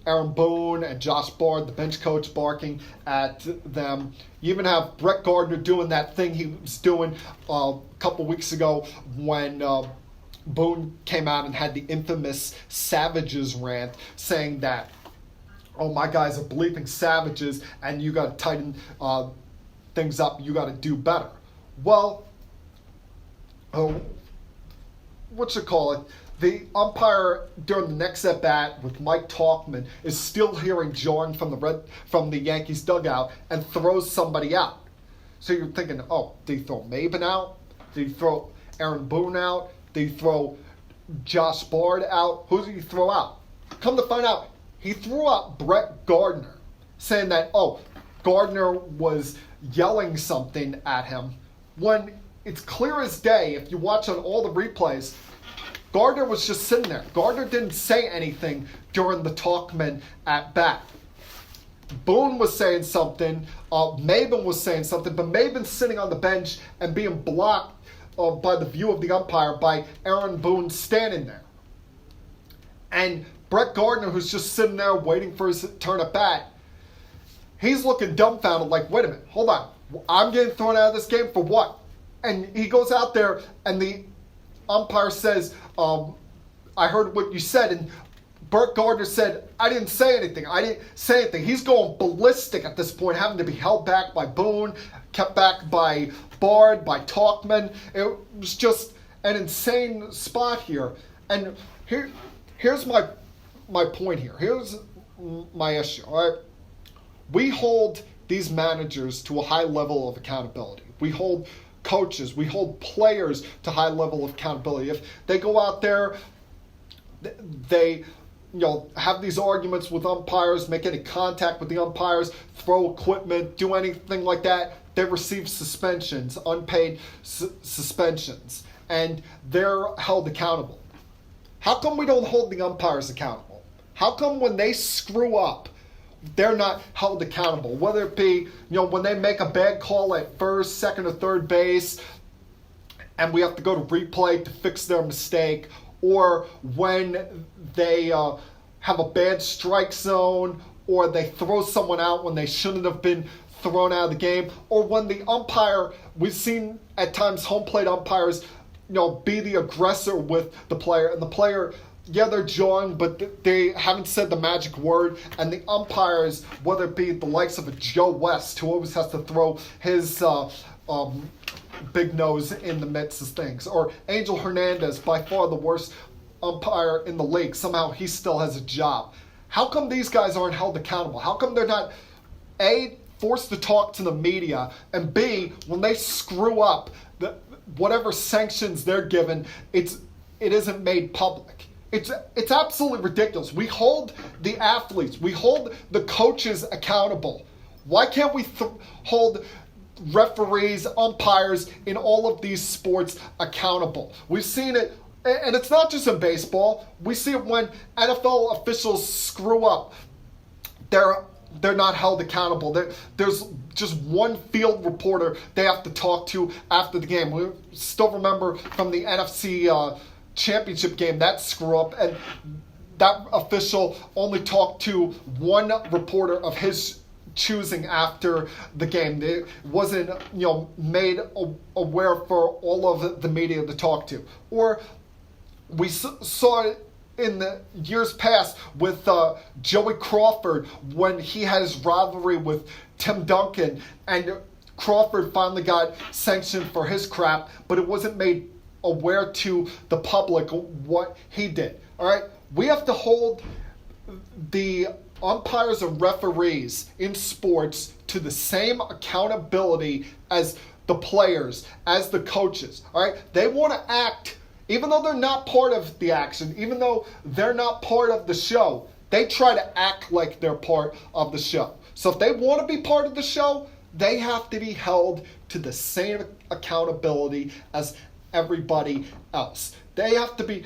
Aaron Boone and Josh Bard, the bench coach, barking at them. You even have Brett Gardner doing that thing he was doing a couple weeks ago when Boone came out and had the infamous Savages rant, saying that, oh, my guys are bleeping Savages and you got to tighten things up. You got to do better. Well, the umpire during the next at bat with Mike Talkman is still hearing jarring from the Yankees dugout and throws somebody out. So you're thinking, oh, did he throw Maben out? Did he throw Aaron Boone out? Did he throw Josh Bard out? Who did he throw out? Come to find out, he threw out Brett Gardner, saying that, oh, Gardner was yelling something at him, when it's clear as day, if you watch on all the replays, Gardner was just sitting there. Gardner didn't say anything during the Talkman at bat. Boone was saying something, Maben was saying something, but Maben's sitting on the bench and being blocked by the view of the umpire by Aaron Boone standing there. And Brett Gardner, who's just sitting there waiting for his turn at bat, he's looking dumbfounded like, wait a minute, hold on. I'm getting thrown out of this game for what? And he goes out there and the umpire says, I heard what you said. And Brett Gardner said, I didn't say anything. He's going ballistic at this point, having to be held back by Boone, kept back by Bard, by Talkman. It was just an insane spot here. And here's my point here. Here's my issue. All right? We hold these managers to a high level of accountability. We hold coaches, we hold players to high level of accountability. If they go out there, they have these arguments with umpires, make any contact with the umpires, throw equipment, do anything like that, they receive suspensions, unpaid suspensions, and they're held accountable. How come we don't hold the umpires accountable? How come when they screw up, they're not held accountable? Whether it be, when they make a bad call at first, second, or third base, and we have to go to replay to fix their mistake, or when they have a bad strike zone, or they throw someone out when they shouldn't have been thrown out of the game, or when the umpire, we've seen at times home plate umpires, be the aggressor with the player, and the player, they're jawing, but they haven't said the magic word, and the umpires, whether it be the likes of a Joe West, who always has to throw his big nose in the midst of things, or Angel Hernandez, by far the worst umpire in the league, somehow he still has a job. How come these guys aren't held accountable? How come they're not, A, forced to talk to the media, and B, when they screw up, whatever sanctions they're given, it isn't made public? It's absolutely ridiculous. We hold the athletes, we hold the coaches accountable. Why can't we hold referees, umpires in all of these sports accountable? We've seen it, and it's not just in baseball. We see it when NFL officials screw up. They're not held accountable. There's just one field reporter they have to talk to after the game. We still remember from the NFC championship game that screw up, and that official only talked to one reporter of his choosing after the game. It wasn't made aware for all of the media to talk to. Or we saw it in the years past with Joey Crawford when he had his rivalry with Tim Duncan, and Crawford finally got sanctioned for his crap, but it wasn't made aware to the public what he did. All right, we have to hold the umpires and referees in sports to the same accountability as the players, as the coaches. All right, they want to act, even though they're not part of the action, even though they're not part of the show, they try to act like they're part of the show. So if they want to be part of the show, they have to be held to the same accountability as everybody else. They have to be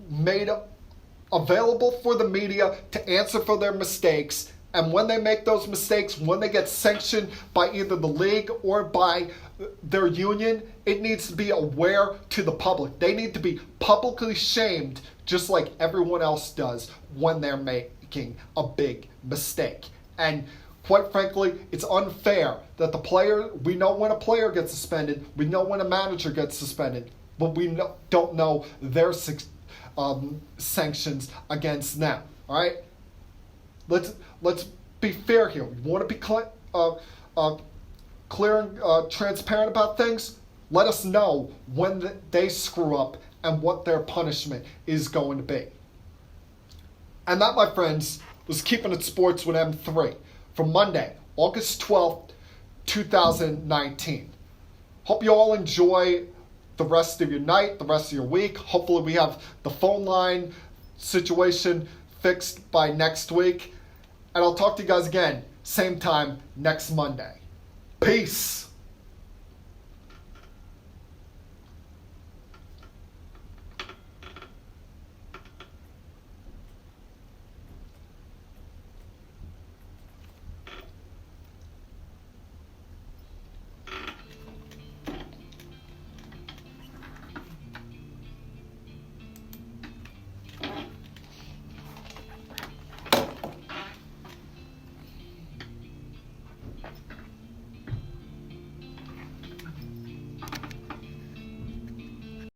made available for the media to answer for their mistakes. And when they make those mistakes, when they get sanctioned by either the league or by their union, it needs to be aware to the public. They need to be publicly shamed just like everyone else does when they're making a big mistake. And quite frankly, it's unfair that we know when a player gets suspended, we know when a manager gets suspended, but we don't know their sanctions against them. All right? Let's be fair here. We want to be clear and transparent about things. Let us know when they screw up and what their punishment is going to be. And that, my friends, was Keeping It Sports with M3 for Monday, August 12th, 2019. Hope you all enjoy the rest of your night, the rest of your week. Hopefully we have the phone line situation fixed by next week. And I'll talk to you guys again, same time next Monday. Peace.